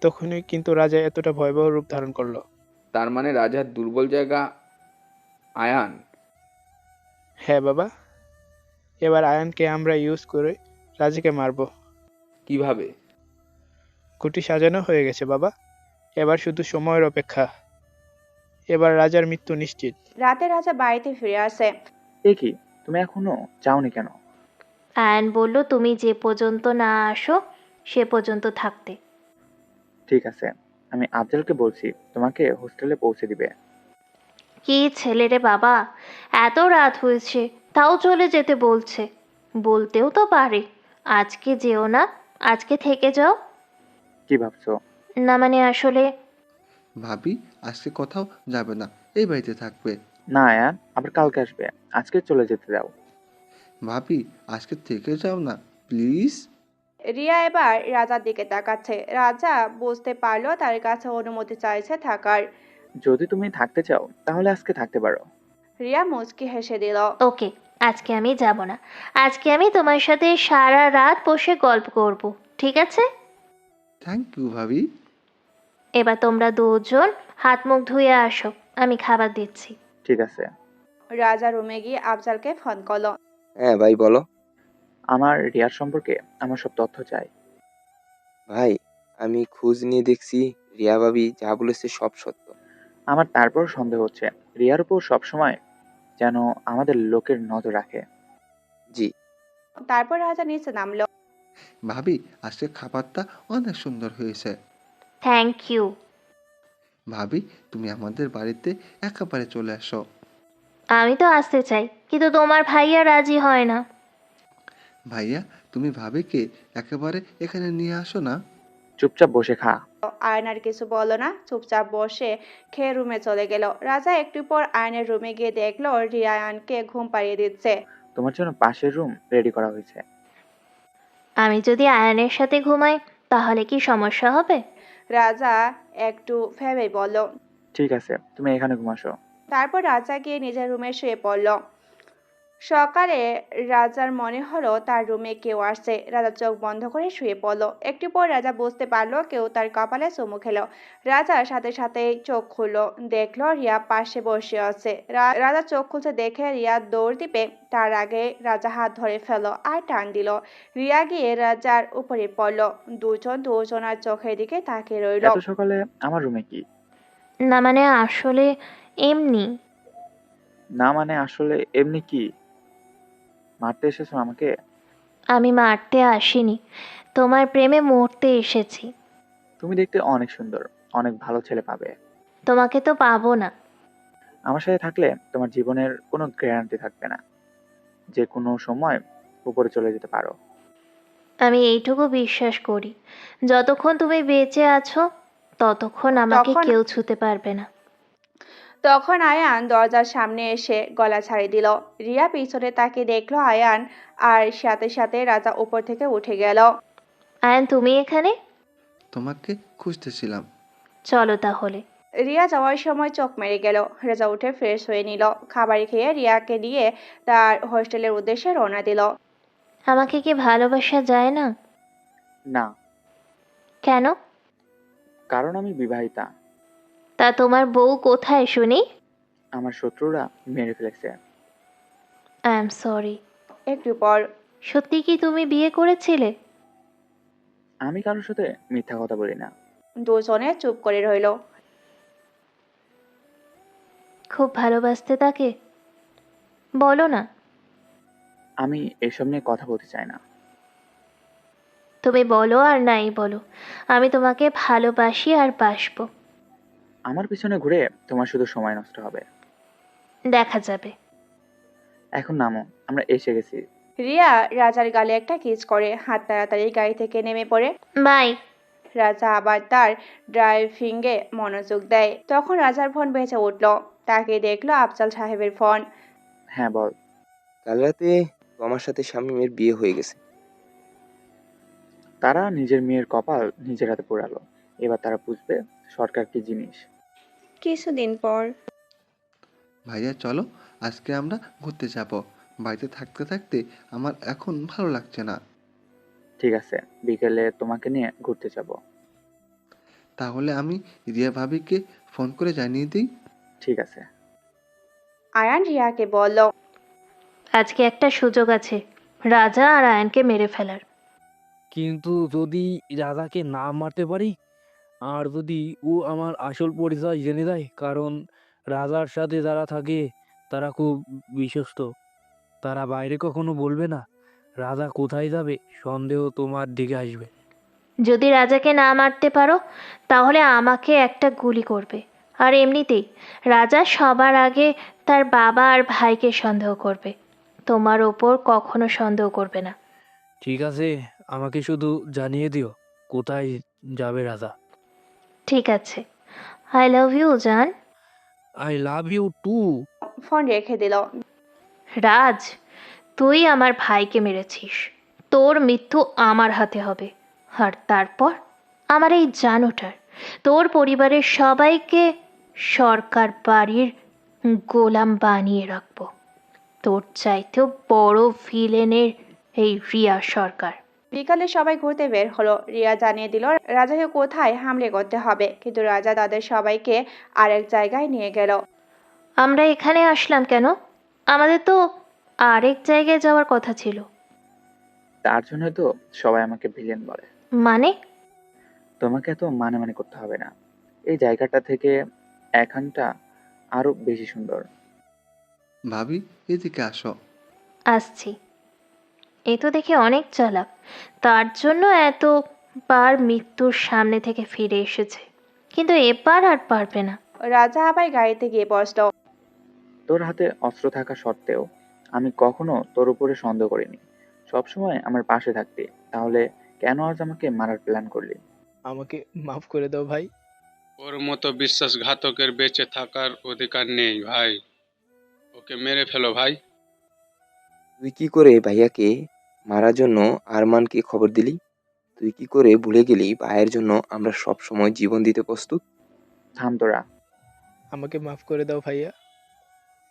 তখনই কিন্তু রাজা এতটা ভয়াবহ রূপ ধারণ করলো। তার মানে রাজার দুর্বল জায়গা আয়ান। হ্যাঁ বাবা, এবার আয়ানকে আমরা ইউজ করে রাজাকে মারবো। কিভাবে? গুটি সাজানো হয়ে গেছে বাবা, এবার শুধু সময়ের অপেক্ষা। এবার রাজার মৃত্যু নিশ্চিত। রাতে রাজা বাড়িতে ফিরে আসে। এ কি, তুমি এখনো যাওনি কেন? আয়ান বলল তুমি যে পর্যন্ত না আসো সে পর্যন্ত থাকতে। ঠিক আছে, আমি আফজালকে বলছি তোমাকে হোস্টেলে পৌঁছে দিবে। কি ছেলে রে বাবা, এত রাত হয়েছে তাও চলে যেতে বলছে। বলতেও তো পারে আজকে যেও না, আজকে থেকে যাও। কি ভাবছো? না মানে আসলে ভাবি আজকে কোথাও যাবে না, এই বাড়িতে থাকবে। না আয়ান, আবার কালকে আসবে, আজকে চলে যেতে দাও। ভাবি আজকে থেকে যাও না প্লিজ। রিয়া এবার রাজার দিকে তাকাচ্ছে। রাজা বুঝতে পারলো তার কাছে অনুমতি চাইছে থাকার। যদি তুমি থাকতে চাও তাহলে আজকে থাকতে পারো। রিয়া মুচকি হেসে দিল। ওকে, আজকে আমি যাব না। আজকে আমি তোমার সাথে সারা রাত বসে গল্প করব, ঠিক আছে? থ্যাংক ইউ ভাবি। এবার তোমরা দুজন হাত মুখ ধুয়ে আসো, আমি খাবার দিচ্ছি। ঠিক আছে। রাজা রুমে গিয়ে আফজালকে ফোন করলো। হ্যাঁ ভাই বলো। আমার রিয়ার সম্পর্কে আমার সব তথ্য চাই। ভাই আমি খোঁজ নিয়ে দেখছি রিয়া ভাবি যা বলেছে সব সত্য। আমার তারপর সন্দেহ হচ্ছে রিয়ার উপর সবসময় যেন আমাদের লোকের নজর রাখে। জি। তারপর রাজা নিচে নামলো। ভাবি আজকে খাবারটা অনেক সুন্দর হয়েছে। Thank you. ভাবি তুমি আমাদের বাড়িতে একেবারে চলে আসো। আমি তো আসতে চাই, কিন্তু তোমার ভাইয়া রাজি হয় না। ভাইয়া তুমি ভাবিকে একেবারে এখানে নিয়ে আসো না। চুপচাপ বসে খা। আয়নার কিছু বললো না, চুপচাপ বসে খেয়ে রুমে চলে গেল। রাজা একটু পর আয়নের রুমে গিয়ে দেখলো রিয়া আয়ানকে ঘুম পাড়িয়ে দিচ্ছে। তোমার জন্য পাশের রুম রেডি করা হয়েছে। আমি যদি আয়ানের সাথে ঘুমাই তাহলে কি সমস্যা হবে? রাজা একটু ভেবে বলল। ঠিক আছে, তুমি এখানে ঘুমাসো। তারপর রাজা গিয়ে নিজের রুমে শুয়ে পড়ল। সকালে রাজার মনে হলো তার রুমে কেউ আসছে। রাজা চোখ বন্ধ করে শুয়ে পড়ল। একটু পর রাজা বুঝতে পারলো কেউ তার কপালে চুমু খেলো। রাজার সাথে সাথে চোখ খুললো, দেখলো রিয়া পাশে বসে আছে। রাজা চোখ খুলতে দেখে রিয়া দৌড় দিবে, তার আগে রাজা হাত ধরে ফেলো আর টান দিল। রিয়া গিয়ে রাজার উপরে পড়লো। দুজনার চোখের দিকে তাকিয়ে রইল। এত সকালে আমার রুমে কি? না মানে আসলে এমনি। না মানে আসলে এমনি কি? মারতে এসেছো আমাকে? আমি মারতে আসিনি, তোমার প্রেমে মরতে এসেছি। তুমি দেখতে অনেক সুন্দর, অনেক ভালো ছেলে পাবে। তোমাকে তো পাবো না। আমার সাথে থাকলে তোমার জীবনের কোনো গ্যারান্টি থাকবে না, যে কোনো সময় উপরে চলে যেতে পারো। আমি এইটুকু বিশ্বাস করি, যতক্ষণ তুমি বেঁচে আছো ততক্ষণ আমাকে কেউ ছুতে পারবে না। তখন আয়ান দরজার সামনে এসে গলা ছাড়িয়ে দিল। রিয়া পিছনে তাকিয়ে দেখলো আয়ান, আর সাথে সাথে রাজা উপর থেকে উঠে গেল। আয়ান তুমি এখানে? তোমাকে খুঁজতেছিলাম। চলো তাহলে। রিয়া যাওয়ার সময় চোখ মেরে গেল। রাজা উঠে ফ্রেশ হয়ে নিল। খাবার খেয়ে রিয়াকে নিয়ে তার হোস্টেলের উদ্দেশ্যে রওনা দিল। আমাকে কি ভালোবাসা যায় না? না। কেন? কারণ আমি বিবাহিতা। তা তোমার বউ কোথায় শুনি? আমার শত্রুরা মেরে ফেলেছে। I am sorry. একটু পর। সত্যি কি তুমি বিয়ে করেছিলে? আমি কারোর সাথে মিথ্যা কথা বলি না। দুজনে চুপ করে রইল। খুব ভালোবাসতে তাকে? বলো না। আমি এসব নিয়ে কথা বলতে চাই না। তুমি বলো আর নাই বলো, আমি তোমাকে ভালোবাসি আর বাসবো। আমার পিছনে ঘুরে তোমার শুধু সময় নষ্ট হবে। দেখা যাবে। এখন নামো, আমরা এসে গেছি। রিয়া রাজার গালে একটা কিস করে হাত তাড়াতাড়ি গাড়ি থেকে নেমে পড়ে। বাই। রাজা আবার তার ড্রাইভিংয়ে মনোযোগ দেয়। তখন রাজার ফোন বেজে উঠল। তাকে দেখলো আফজাল সাহেবের ফোন। হ্যাঁ বল। কাল রাতে তোমার সাথে শামীমের বিয়ে হয়ে গেছে। তারা নিজের মেয়ের কপাল নিজের হাতে পোড়ালো, এবার তারা বুঝবে সরকার কি জিনিস। কিছুদিন পর। ভাইয়া চলো আজকে আমরা ঘুরতে যাব। বাড়িতে থাকতে থাকতে আমার এখন ভালো লাগছে না। ঠিক আছে, বিকেলে তোমাকে নিয়ে ঘুরতে যাব। তাহলে আমি রিয়া ভাবিকে ফোন করে জানিয়ে দিই। ঠিক আছে। আয়ান রিয়াকে বলল। আজকে একটা সুযোগ আছে রাজা আর আয়ানকে মেরে ফেলার। কিন্তু যদি রাজাকে না মারতে পারি, আর যদি ও আমার আসল পরিচয় জেনে দেয়, কারণ রাজার সাথে যারা থাকে তারা খুব বিশ্বস্ত, তারা বাইরে কখনো বলবে না। রাজা কোথায় যাবে সন্দেহ তোমার দিকে আসবে। যদি রাজাকে না মারতে পারো তাহলে আমাকে একটা গুলি করবে। আর এমনিতেই রাজা সবার আগে তার বাবা আর ভাইকে সন্দেহ করবে, তোমার ওপর কখনো সন্দেহ করবে না। ঠিক আছে, আমাকে শুধু জানিয়ে দিও কোথায় যাবে রাজা। ঠিক আছে। আই লাভ ইউ জান। I love you too. Phone রেখে দিল। রাজ, তুই আমার ভাইকে মেরেছিস, তোর মৃত্যু আমার হাতে হবে। আর তারপর আমার এই জানোটার, তোর পরিবারের সবাইকে সরকার বাড়ির গোলাম বানিয়ে রাখবো। তোর চাইতেও বড় ভিলেনের এই রিয়া সরকার। বিকালে সবাই ঘুরতে বের হলো। রিয়া জানিয়ে দিল রাজাকে কোথায় হামলে করতে হবে, কিন্তু রাজা তাদের সবাইকে আরেক জায়গায় নিয়ে গেল। আমরা এখানে আসলাম কেন? আমাদের তো আরেক জায়গায় যাওয়ার কথা ছিল। তার জন্যই তো সবাই আমাকে ভিলেন বলে। মানে? তোমাকে এত মানে মানে করতে হবে না। এই জায়গাটা থেকে এখানটা আরো বেশি সুন্দর। ভাবি, এদিকে আসো। আসছি। এ তো দেখি অনেক চালাক, তার জন্য এতবার মৃত্যুর সামনে থেকে ফিরে এসেছে, কিন্তু এবার আর পারবে না। রাজা আবার গাড়িতে গিয়ে বসলো। তোর হাতে অস্ত্র থাকা সত্ত্বেও আমি কখনো তোর উপরে সন্দেহ করিনি। সবসময় আমার পাশে থাকতি, তাহলে কেন আজ আমাকে মারার প্ল্যান করলি? আমাকে মাফ করে দাও ভাই। ওর মতো বিশ্বাসঘাতকের বেঁচে থাকার অধিকার নেই ভাই। ওকে মেরে ফেলো ভাই। তুই কি করে ভাইয়াকে মারার জন্য আরমানকে খবর দিলি? তুই কি করে ভুলে গেলি ভাইয়ের জন্য আমরা সব সময় জীবন দিতে প্রস্তুত? থাম তোরা। আমাকে মাফ করে দাও ভাইয়া,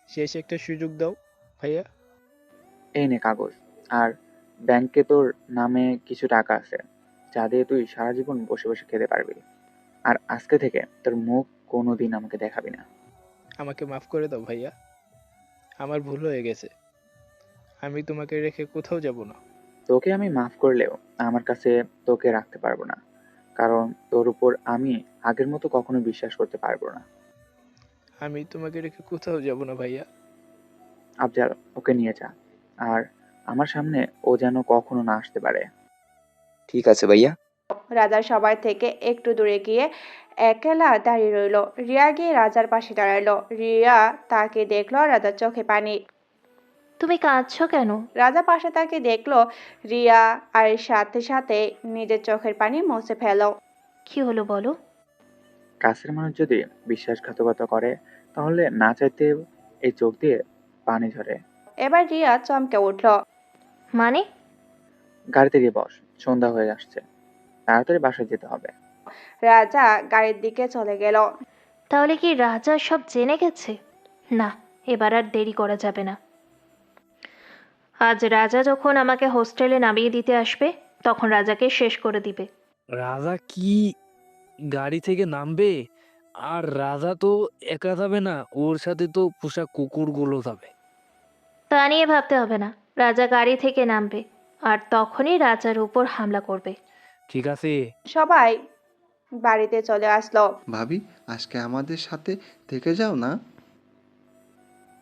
শেষ একটা সুযোগ দাও ভাইয়া। এই নে কাগজ, আর ব্যাংকে তোর নামে কিছু টাকা আছে, যা দিয়ে তুই সারা জীবন বসে বসে খেতে পারবি। আর আজকে থেকে তোর মুখ কোনোদিন আমাকে দেখাবি না। আমাকে মাফ করে দাও ভাইয়া, আমার ভুল হয়ে গেছে। আমি তোমাকে রেখে কোথাও যাব না। তোকে আমি মাফ করলেও আমার কাছে তোকে রাখতে পারবো না, কারণ তোর উপর আমি আগের মতো কখনো বিশ্বাস করতে পারবো না। আমি তোমাকে রেখে কোথাও যাব না ভাইয়া। আফজাল, ওকে নিয়ে যা, আর আমার সামনে ও যেন কখনো না আসতে পারে। ঠিক আছে ভাইয়া। রাজার সবার থেকে একটু দূরে গিয়ে একলা দাঁড়িয়ে রইল। রিয়া গিয়ে রাজার পাশে দাঁড়ালো। রিয়া তাকে দেখলো, রাজার চোখে পানি। তুমি কাঁদছো কেন? রাজা পাশে তাকে দেখলো। রিয়া আর সাথে সাথে নিজের চোখের পানি মুছে ফেলো। কি হলো বলো? কাছের মানুষ যদি বিশ্বাসঘাতকতা করে, তাহলে না চাইতে এই চোখ দিয়ে পানি ঝরে। এবার রিয়া চমকে উঠলো। মানে? গাড়িতে গিয়ে বস, সন্ধ্যা হয়ে আসছে, তাড়াতাড়ি বাসায় যেতে হবে। রাজা গাড়ির দিকে চলে গেল। তাহলে কি রাজা সব জেনে গেছে? না, এবার আর দেরি করা যাবে না। আজ রাজা যখন আমাকে হোস্টেলে নামিয়ে দিতে আসবে, তখন রাজাকে শেষ করে দিবে। রাজা কি গাড়ি থেকে নামবে? আর রাজা তো একা যাবে না, ওর সাথে তো পোষা কুকুরগুলো যাবে। তা নিয়ে ভাবতে হবে না, রাজা গাড়ি থেকে নামবে আর তখনই রাজার উপর হামলা করবে। ঠিক আছে। সবাই বাড়িতে চলে আসলো। ভাবি, আজকে আমাদের সাথে থেকে যাও না।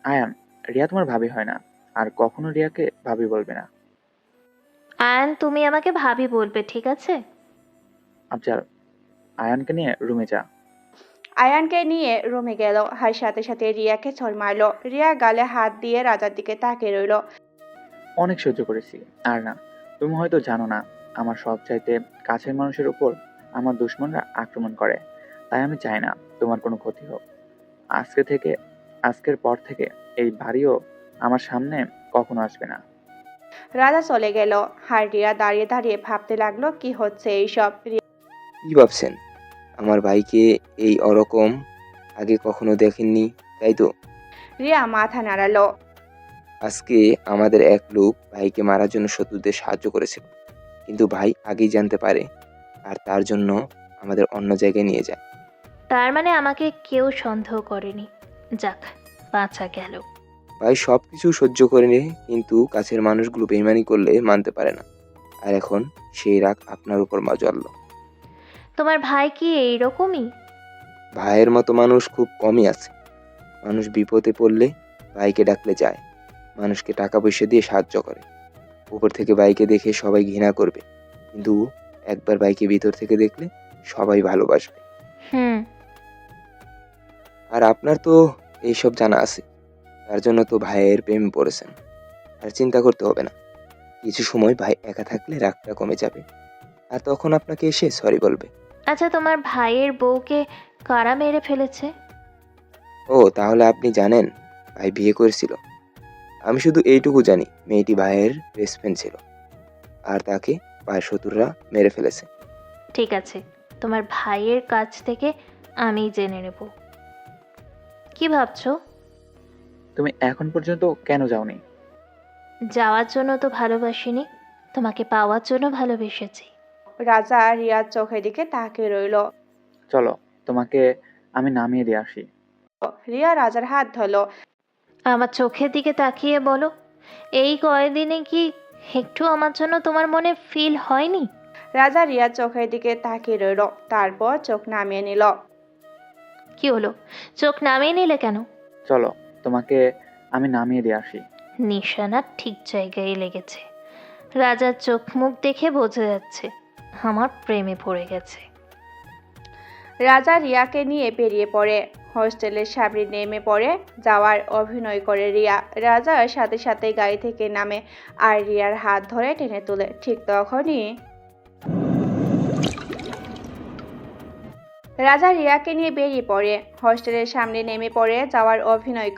আয়ান, রিয়া তোমার ভাবি হয় না, আর কখনো রিয়াকে ভাবি বলবে না। আয়ান, তুমি আমাকে ভাবি বলবে, ঠিক আছে? আফজাল, আয়ানকে নিয়ে রুমে যা। আয়ানকে নিয়ে রুমে গেল, আর সাথে সাথে রিয়াকে ছড় মারলো। রিয়া গালে হাত দিয়ে রাজার দিকে তাকিয়ে রইল। অনেক সহ্য করেছি, আর না। তুমি হয়তো জানো না, আমার সব চাইতে কাছের মানুষের উপর আমার দুশ্মনরা আক্রমণ করে, তাই আমি চাই না তোমার কোনো ক্ষতি হোক। আজকের পর থেকে এই বাড়িও আমার সামনে কখনো আসবে না। রাজা চলে গেল, আর রিয়া দাঁড়িয়ে দাঁড়িয়ে ভাবতে লাগলো কি হচ্ছে এইসব। কি ভাবছেন? আমার ভাইকে এই ওরকম আগে কখনো দেখেননি, তাই তো? রিয়া মাথা নাড়ালো। আজকে আমাদের এক লোক ভাইকে মারার জন্য শত্রুদের সাহায্য করেছিল, কিন্তু ভাই আগেই জানতে পারে আর তার জন্য আমাদের অন্য জায়গায় নিয়ে যায়। তার মানে আমাকে কেউ সন্দেহ করেনি। যাক, বাঁচা গেল। ভাই সবকিছু সহ্য করে নিয়ে কিন্তু কাছের মানুষগুলো বেইমানি করলে মানতে পারে না, আর এখন সেই রাগ আপনার উপর জ্বলল। তোমার ভাই কি এইরকমই? ভাইয়ের মতো মানুষ খুব কমই আছে। মানুষ বিপদে পড়লে ভাইকে ডাকলে যায়, মানুষকে টাকা পয়সা দিয়ে সাহায্য করে। উপর থেকে ভাইকে দেখে সবাই ঘৃণা করবে, কিন্তু একবার ভাইকে ভিতর থেকে দেখলে সবাই ভালোবাসবে। আর আপনার তো এইসব জানা আছে, তার জন্য তো ভাইয়ের প্রেম পড়েছেন। আর চিন্তা করতে হবে না, কিছু সময় ভাই একা থাকলে রাগটা কমে যাবে, আর তখন আপনাকে এসে সরি বলবে। আচ্ছা, তোমার ভাইয়ের বউকে কারা মেরে ফেলেছে? ও, তাহলে আপনি জানেন ভাই বিয়ে করেছিল? আমি শুধু এইটুকু জানি, মেয়েটি ভাইয়ের বেস্ট ফ্রেন্ড ছিল, আর তাকে ভাইয়ের শত্রুরা মেরে ফেলেছে। ঠিক আছে, তোমার ভাইয়ের কাছ থেকে আমি জেনে নেব। কি ভাবছো? তুমি এখন পর্যন্ত কেন যাওনি? যাওয়ার জন্য তো ভালোবাসিনি, তোমাকে পাওয়ার জন্য ভালোবেসেছি। রাজা রিয়ার চোখের দিকে তাকিয়ে রইল। চলো, তোমাকে আমি নামিয়ে দিয়ে আসি। রিয়া রাজার হাত ধরল। আমার চোখের দিকে তাকিয়ে বলো, এই কয়দিনে কি একটু আমার জন্য তোমার মনে ফিল হয়নি? রাজা রিয়ার চোখের দিকে তাকিয়ে রইল, তারপর চোখ নামিয়ে নিল। কি হলো, চোখ নামিয়ে নিলে কেন? চলো, তোমাকে আমি নামিয়ে দিয়ে আসি। নিশানা ঠিক জায়গায় লেগেছে। রাজার চোখ মুখ দেখে বোঝা যাচ্ছে আমার প্রেমে পড়ে গেছে। রাজা রিয়াকে নিয়ে বেরিয়ে পড়ে। হোস্টেলের সামনে নেমে পড়ে যাওয়ার অভিনয় করে রিয়া। রাজার সাথে সাথে গাড়ি থেকে নামে আর রিয়ার হাত ধরে টেনে তোলে। ঠিক তখনই রাজা রিয়াকে নিয়ে বেরিয়ে পড়ে হোস্টেলের সামনে নেমে পড়ে যাওয়ার অভিনয়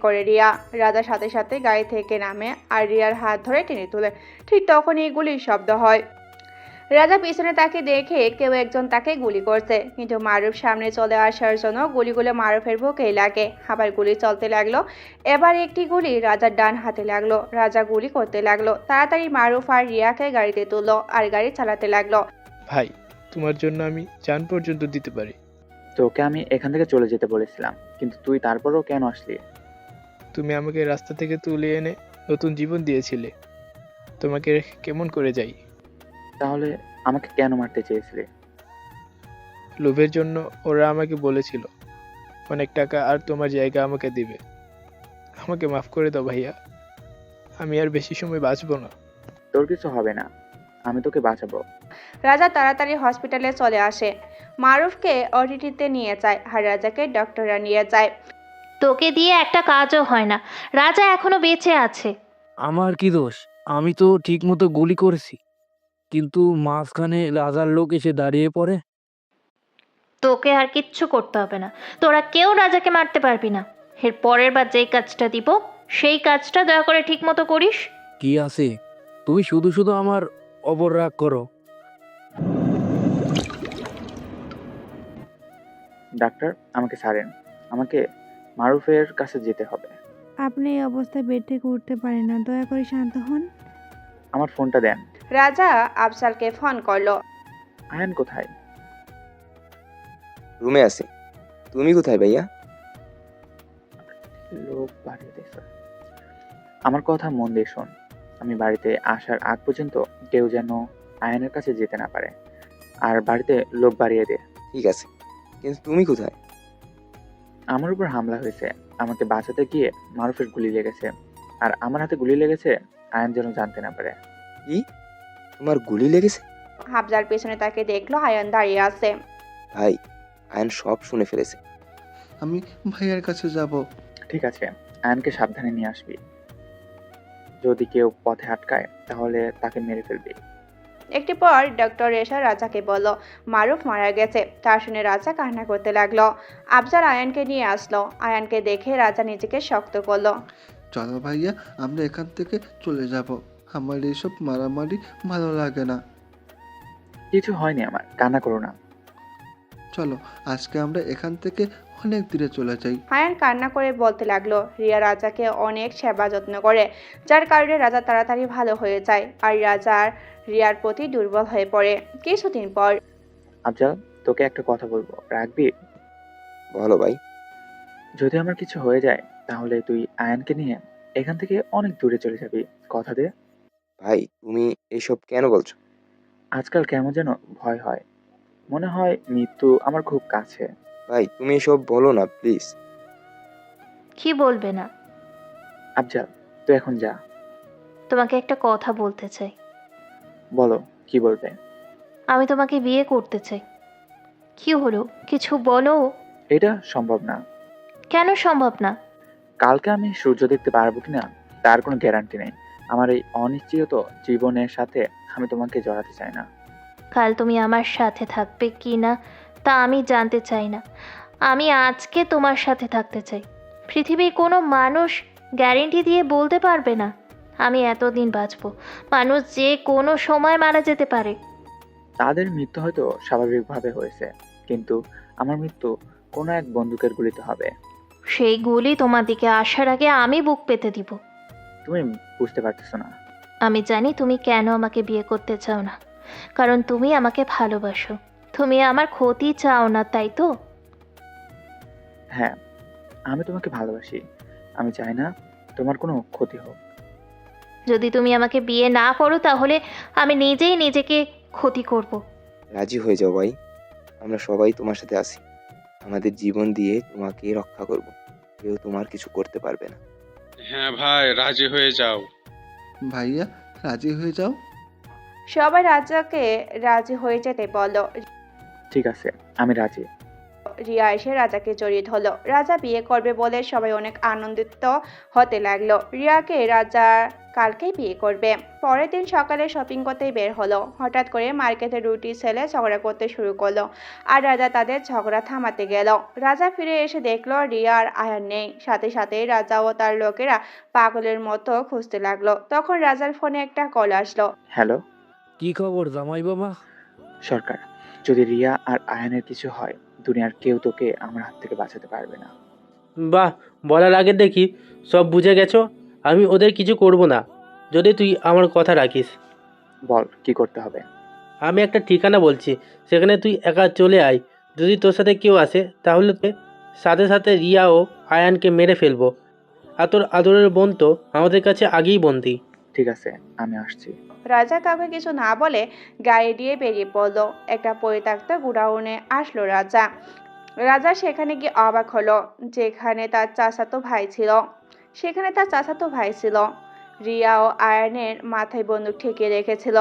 করে রিয়া। রাজার সাথে সাথে গাড়ি থেকে নামে আর রিয়ার হাত ধরে টেনে তোলে। ঠিক তখনই গুলির শব্দ হয়। রাজা পিছনে তাকে দেখে কেউ একজন তাকে গুলি করছে, কিন্তু মারুফ সামনে চলে আসার জন্য গুলিগুলো মারুফের বুকেই লাগে। আবার গুলি চলতে লাগলো। এবার একটি গুলি রাজার ডান হাতে লাগলো। রাজা গুলি করতে লাগলো। তাড়াতাড়ি মারুফ আর রিয়াকে গাড়িতে তুললো আর গাড়ি চালাতে লাগলো। ভাই, তোমার জন্য আমি জান পর্যন্ত দিতে পারি। তোকে আমি এখান থেকে চলে যেতে বলেছিলাম, কিন্তু তুই তারপরও কেন আসলি? তুমি আমাকে রাস্তা থেকে তুলে এনে নতুন জীবন দিয়েছিলে, তোমাকে রেখে কেমন করে যাই? তাহলে আমাকে কেন মারতে চেয়েছিলে? লোভের জন্য ওরা আমাকে বলেছিল অনেক টাকা আর তোমার জায়গা আমাকে দিবে। আমাকে মাফ করে দাও ভাইয়া, আমি আর বেশি সময় বাঁচবো না। তোর কিছু হবে না, আমি তোকে বাঁচাবো। রাজা তাড়াতাড়ি হসপিটালে চলে আসে। মারুফকে ওটিটিতে নিয়ে যায় আর রাজাকে ডক্টররা নিয়ে যায়। তোকে দিয়ে একটা কাজও হয় না, রাজা এখনো বেঁচে আছে। আমার কি দোষ? আমি তো ঠিক মতো গুলি করেছি, কিন্তু মাঝখানে রাজার লোক এসে দাঁড়িয়ে পড়ে। তোকে আর কিচ্ছু করতে হবে না, তোরা কেউ রাজাকে মারতে পারবি না। এর পরের বার যেই কাজটা দিব সেই কাজটা দয়া করে ঠিক মতো করিস। কি আছে, তুমি শুধু শুধু আমার অপর রাগ করো। ডাক্তার, আমাকে ছাড়েন, আমাকে মারুফের কাছে যেতে হবে। আপনি এই অবস্থায় বেড থেকে উঠতে পারেন না, দয়া করে শান্ত হন। আমার ফোনটা দেন। রাজা আফজালকে ফোন করলো। আয়ান কোথায়? রুমে আছে। তুমি কোথায় ভাইয়া? লোক বাড়িতে। আমার কথা মন দিয়ে শোন, আমি বাড়িতে আসার আগ পর্যন্ত কেউ যেন আয়ানের কাছে যেতে না পারে, আর বাড়িতে লোক বাড়িয়ে দে। ঠিক আছে, কিন্তু তুমি কোথায়? আমার উপর হামলা হয়েছে, আমাকে বাঁচাতে গিয়ে মারুফের গুলি লেগেছে, আর আমার হাতে গুলি লেগেছে আয়ান যেন জানতে না পারে। কি, তোমার গুলি লেগেছে? আফজাল পেছনে তাকে দেখলো আয়ান দাঁড়িয়ে আছে। ভাই, আয়ন সব শুনে ফেলেছে। আমি ভাইয়ার কাছে যাব। ঠিক আছে, আয়ানকে সাবধানে নিয়ে আসবি। যদি কেউ পথে আটকায় তাহলে তাকে মেরে ফেলবি। একটি পর ডক্টর এসে রাজাকে বলল মারুফ মারা গেছে। তা শুনে রাজা কান্না করতে লাগলো। আফজাল আয়ানকে নিয়ে আসলো। আয়ানকে দেখে রাজা নিজেকে শক্ত করলো। চলো ভাইয়া, আমরা এখান থেকে চলে যাব। আমার এইসব মারামারি ভালো লাগে না। কিছু হয়নি আমার, কান্না করো না। চলো, আজকে আমরা এখান থেকে অনেক দূরে চলে যাই। আয়ান কান্না করে বলতে লাগলো রিয়া রাজাকে অনেক সেবা যত্ন করে, যার কারণে রাজা তাড়াতাড়ি ভালো হয়ে যায় আর রাজার রিয়ার প্রতি দুর্বল হয়ে পড়ে। কিছুদিন পর আফজাল, তোকে একটা কথা বলবো, রাখবি? বলো ভাই। যদি আমার কিছু হয়ে যায় তাহলে তুই আয়ানকে নিয়ে এখান থেকে অনেক দূরে চলে যাবি, কথা দে। ভাই, তুমি এইসব কেন বলছো? আজকাল কেমন যেন ভয় হয়, মনে হয় মৃত্যু আমার খুব কাছে। ভাই, তুমি এসব বলো না প্লিজ। কি বলবে না? আফজাল, তুই এখন যা। তোমাকে একটা কথা বলতে চাই। বলো, কি বলবে? আমি তোমাকে বিয়ে করতে চাই। কি হলো, কিছু বলো। এটা সম্ভব না। কেন সম্ভব না? কালকে আমি সূর্য দেখতে পারবো কিনা তার কোনো গ্যারান্টি নেই। আমার এই অনিশ্চিত জীবনের সাথে আমি তোমাকে জড়াতে চাই না। কাল তুমি আমার সাথে থাকবে কি না তা আমি জানতে চাই না। আমি আজকে তোমার সাথে থাকতে চাই। পৃথিবীর কোনো মানুষ গ্যারেন্টি দিয়ে বলতে পারবে না আমি এতদিন বাঁচব। মানুষ যে কোনো সময় মারা যেতে পারে। তাদের মৃত্যু হয়তো স্বাভাবিকভাবে হয়েছে, কিন্তু আমার মৃত্যু কোনো এক বন্দুকের গুলিতে হবে। সেই গুলি তোমার দিকে আসার আগে আমি বুক পেতে দিব। তুমি বুঝতে পারতেছো না। আমি জানি তুমি কেন আমাকে বিয়ে করতে চাও না, কারণ তুমি আমাকে ভালোবাসো। তুমি আমার ক্ষতি চাও না, তাই তো? হ্যাঁ, আমি তোমাকে ভালোবাসি। আমি চাই না তোমার কোনো ক্ষতি হোক। যদি তুমি আমাকে বিয়ে না করো তাহলে আমি নিজেই নিজেকে ক্ষতি করব। রাজি হয়ে যাও ভাই, আমরা সবাই তোমার সাথে আছি। আমাদের জীবন দিয়ে তোমাকে রক্ষা করব, কেউ তোমার কিছু করতে পারবে না। হ্যাঁ ভাই, রাজি হয়ে যাও। ভাইয়া রাজি হয়ে যাও। সবাই রাজাকে রাজি হয়ে যেতে বলল। ঠিক আছে, আমি রাজি। রিয়া এসে রাজাকে জড়িয়ে ধরলো। রাজা বিয়ে করবে বলে সবাই অনেক আনন্দিত হতে লাগলো। রিয়াকে রাজা কালকেই বিয়ে করবে। পরের দিন সকালে শপিং করতেই বের হলো। হঠাৎ করে মার্কেটে রুটি ছেলে ঝগড়া করতে শুরু করলো, আর রাজা তাদের ঝগড়া থামাতে গেল। রাজা ফিরে এসে দেখলো রিয়া আর আয়ান নেই। সাথে সাথেই রাজা ও তার লোকেরা পাগলের মতো খুঁজতে লাগলো। তখন রাজার ফোনে একটা কল আসলো। হ্যালো, কি খবর জামাই বাবা? সরকার, যদি রিয়া আর আয়ানের কিছু হয়, দুনিয়ার কেউ তোকে আমার হাত থেকে বাঁচাতে পারবে না। বাহ, বলার আগে দেখি সব বুঝে গেছো। আমি ওদের কিছু করব না যদি তুই আমার কথা রাখিস। বল কি করতে হবে। আমি একটা ঠিকানা বলছি, সেখানে তুই একা চলে আয়। যদি তোর সাথে কেউ আসে তাহলে সাথে সাথে রিয়া ও আয়ানকে মেরে ফেলবো। আর তোর আদরের বোন তো আমাদের কাছে আগেই বন্দি। ঠিক আছে, আমি আসছি। রাজা কাউকে কিছু না বলে গাড়ি দিয়ে বেরিয়ে পড়লো। একটা পরিত্যক্ত গুডাউনে আসলো রাজা। রাজা সেখানে গিয়ে অবাক হলো। সেখানে তার চাচাতো ভাই ছিল। রিয়া ও আয়নের মাথায় বন্দুক ঠেকিয়ে রেখেছিল।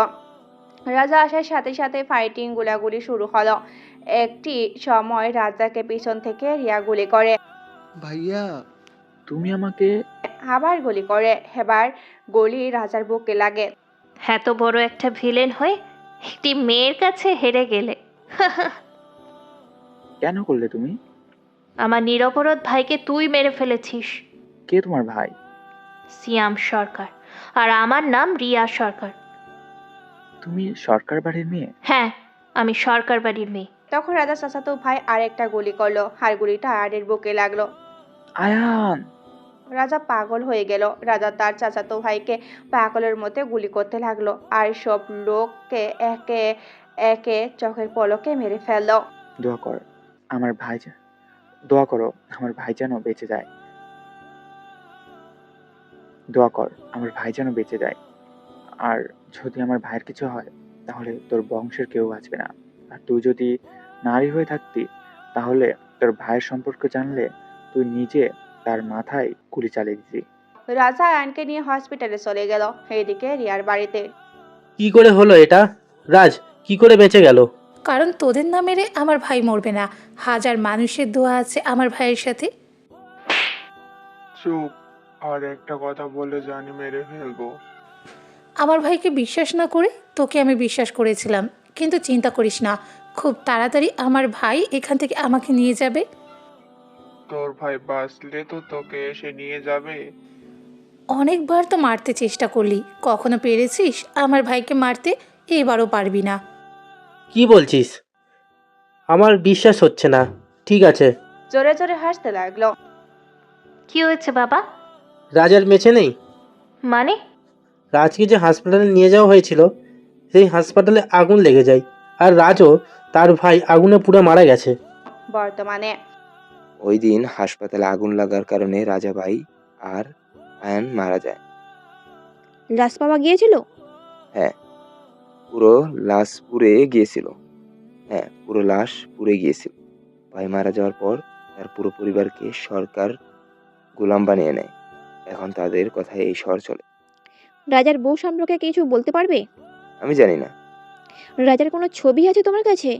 রাজা আসার সাথে সাথে ফাইটিং গুলাগুলি শুরু হলো। একটি সময় রাজাকে পিছন থেকে রিয়া গুলি করে, ভাইয়া তুমি আমাকে। আবার গুলি করে। এবার গুলি রাজার বুকে লাগে। এত বড় একটা ভিলেন হয়ে একটি মেয়ের কাছে হেরে গেলে। কেন করলে তুমি? আমার নিরপরাধ ভাইকে তুই মেরে ফেলেছিস। কে তোমার ভাই? সিয়াম সরকার, আর আমার নাম রিয়া সরকার। তুমি সরকার বাড়ির মেয়ে? হ্যাঁ, আমি সরকার বাড়ির মেয়ে। তখন রাজা চাচাতো ভাই আরেকটা গুলি করলো, আর গুলিটা আয়ানের বুকে লাগলো। আয়ান! রাজা পাগল হয়ে গেল। রাজা তার চাচাতো ভাইকে পাগলের মধ্যে গুলি করতে লাগলো, আর সব লোককে একে একে চোখের পলকে মেরে ফেললো। দোয়া কর আমার ভাই দোয়া করো আমার ভাই যেন বেঁচে যায়। দোয়া কর আমার ভাই যেন বেঁচে যায়। আর যদি আমার ভাইয়ের কিছু হয় তাহলে তোর বংশের কেউ বাঁচবে না। আর তুই যদি নারী হয়ে থাকতি তাহলে তোর ভাইয়ের সম্পর্কে জানলে তুই নিজে তার মাথায় গুলি চালিয়ে দিতি। রাজা আয়নকে নিয়ে হসপিটালে চলে গেল। এদিকে রিয়ার বাড়িতে। কি করে হলো এটা? রাজ কি করে বেঁচে গেল? কারণ তোদের না মেরে আমার ভাই মরবে না। হাজার মানুষের দোয়া আছে আমার ভাইয়ের সাথে। চুপ, আর একটা কথা বলে জানি মেরে ফেলবো। আমার ভাইকে বিশ্বাস না করে তোকে আমি বিশ্বাস করেছিলাম, কিন্তু চিন্তা করিস না, খুব তাড়াতাড়ি আমার ভাই এখান থেকে আমাকে নিয়ে যাবে। তোর ভাই বাঁচলে তো তোকে এসে নিয়ে যাবে। অনেকবার তো মারতে চেষ্টা করলি, কখনো পেরেছিস আমার ভাইকে মারতে? এবারও পারবি না। কি বলছিস? আমার বিশ্বাস হচ্ছে না। ঠিক আছে। জোরে জোরে হাসতে লাগলো। কি হয়েছে বাবা? রাজার বেঁচে নেই। মানে? রাজকে যে হাসপাতালে নিয়ে যাওয়া হয়েছিল সেই হাসপাতালে আগুন লেগে যায়, আর রাজও তার ভাই আগুনে পুড়ে মারা গেছে। বর্তমানে ওই দিন হাসপাতালে আগুন লাগার কারণে রাজা ভাই আর আয়ান মারা যায়। লাশ পাওয়া গিয়েছিল? হ্যাঁ, পুরো লাশ পুড়ে গিয়েছিল। পুরো লাশ পুড়ে গিয়েছিল। ভাই মারা যাওয়ার পর তার পুরো পরিবারকে সরকার গোলাম বানিয়ে নেয়। এখন তাদের কথায় এই শহর চলে। রাজার বউ সম্পর্কে কিছু বলতে পারবে? আমি জানি না। রাজার কোনো ছবি আছে তোমার কাছে?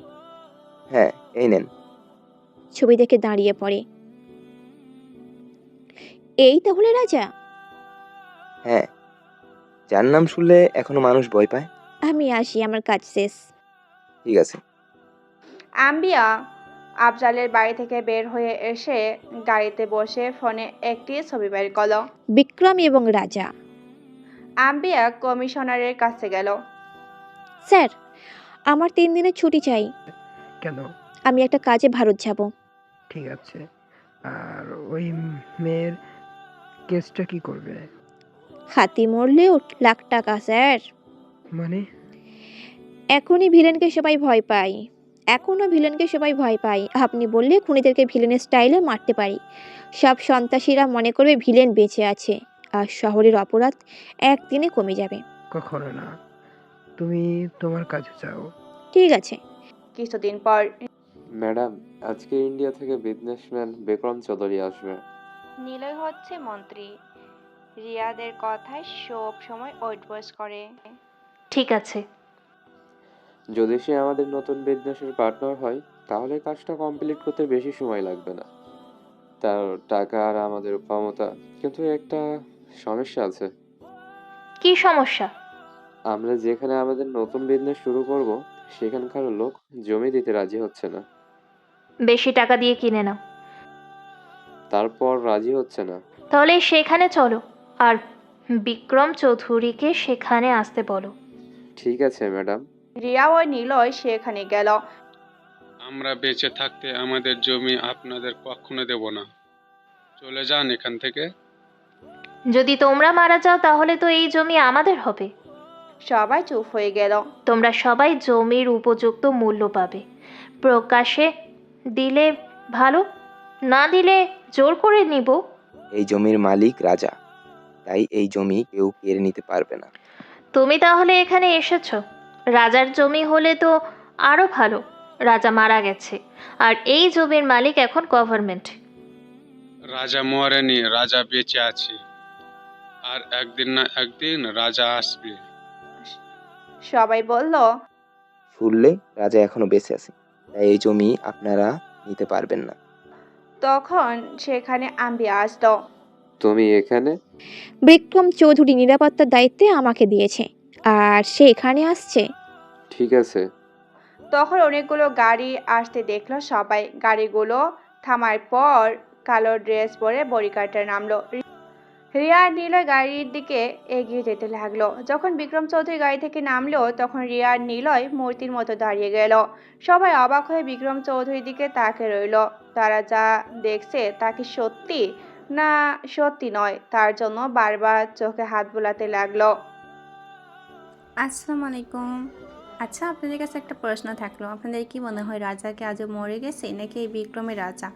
হ্যাঁ, এই নেন। ছবি দেখে দাঁড়িয়ে পড়ে। এই তাহলে রাজা? হ্যাঁ, যার নাম শুনলে এখনো মানুষ ভয় পায়। আমি আসি, আমার কাজ শেষ। ঠিক আছে। আম্বিয়া আফজালের বাড়ি থেকে বের হয়ে এসে গাড়িতে বসে ফোনে একটি ছবি বের করলো। বিক্রম এবং রাজা। আম্বিয়া কমিশনারের কাছে গেল। স্যার, আমার 3 দিনের ছুটি চাই। কেন? আমি একটা কাজে ভারত যাব। ঠিক আছে। আর ওই মেয়ের কেসটা কি করবে? হাতি মরলেও লাখ টাকা স্যার। মানে? এখনই ভিলেনকে সবাই ভয় পায়। এখনও ভিলেনকে সবাই ভয় পায়। আপনি বললে খুনিদেরকে ভিলেনের স্টাইলে মারতে পারি। সব সন্ত্রাসীরা মনে করবে ভিলেন বেঁচে আছে, আর শহরের অপরাধ একদিনে কমে যাবে। কখনো না। তুমি তোমার কাজে যাও। ঠিক আছে। কিছুদিন পর ম্যাডাম, আজকে ইন্ডিয়া থেকে বিজনেসম্যান বিক্রম চৌধুরী আসবে। নিলয় হচ্ছে মন্ত্রী, রিয়াদের কথায় সব সময় ওয়েট করে। ঠিক আছে। যদি সে আমাদের নতুন বিজনেসের পার্টনার হয় তাহলে কাজটা কমপ্লিট করতে বেশি সময় লাগবে না। তার টাকা আর আমাদের ক্ষমতা, কিন্তু একটা সমস্যা আছে। কি সমস্যা? আমরা যেখানে আমাদের নতুন বিজনেস শুরু করব সেখানকার লোক জমি দিতে রাজি হচ্ছে না। বেশি টাকা দিয়ে কিনে নাও। তারপর রাজি হচ্ছে না। তাহলে সেখানে চলো, আর বিক্রম চৌধুরীকে সেখানে আসতে বলো। ঠিক আছে ম্যাডাম। রিয়া ও নিলয় সেখানে গেল। আমরা বেঁচে থাকতে আমাদের জমি আপনাদের কখনো দেব না। চলে যান এখান থেকে। যদি তোমরা মারা যাও তাহলে তো এই জমি আমাদের হবে। সবাই চুপ হয়ে গেল। তোমরা সবাই জমির উপযুক্ত মূল্য পাবে। প্রকাশে দিলে ভালো, না দিলে জোর করে নিব। এই জমির মালিক রাজা, তাই এই জমি কেউ কেড়ে নিতে পারবে না। তুমি তাহলে এখানে এসেছো। রাজার জমি হলে তো আরো ভালো। রাজা মারা গেছে, আর এই জমির মালিক এখন গভর্নমেন্ট। রাজা মরেনি, রাজা বেঁচে আছে, আর একদিন না একদিন রাজা আসবে। সবাই বলল, শুনলে রাজা এখনো বেঁচে আছে, তাই এই জমি আপনারা নিতে পারবেন না। তখন সেখানে আম্বিয়া আসতো। তুমি এখানে? বিক্রম চৌধুরী নিরাপত্তার দায়িত্বে আমাকে দিয়েছে, আর সে এখানে আসছে। ঠিক আছে। তখন অনেকগুলো গাড়ি আসতে দেখলো সবাই। গাড়িগুলো থামার পর কালো ড্রেস পরে বডিগার্ডরা নামলো। রিয়া আর নিলয় গাড়ির দিকে এগিয়ে যেতে লাগলো। যখন বিক্রম চৌধুরী গাড়ি থেকে নামলো তখন রিয়া আর নিলয় মূর্তির মতো দাঁড়িয়ে গেল। সবাই অবাক হয়ে বিক্রম চৌধুরীর দিকে তাকিয়ে রইল। তারা যা দেখছে তা কি সত্যি না সত্যি নয়, তার জন্য বারবার চোখে হাত বোলাতে লাগলো। আসসালামু আলাইকুম। আচ্ছা, আপনাদের কাছে একটা প্রশ্ন থাকলো, আপনাদের কি মনে হয় রাজা কি আজও মরে গেছে নাকি এই বিক্রমের রাজা?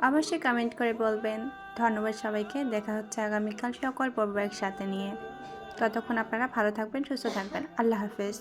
অবশ্যই কমেন্ট করে বলবেন। ধন্যবাদ সবাইকে। দেখা হচ্ছে আগামীকাল সকল পর্ব একসাথে নিয়ে। ততক্ষণ আপনারা ভালো থাকবেন, সুস্থ থাকবেন। আল্লাহ হাফেজ।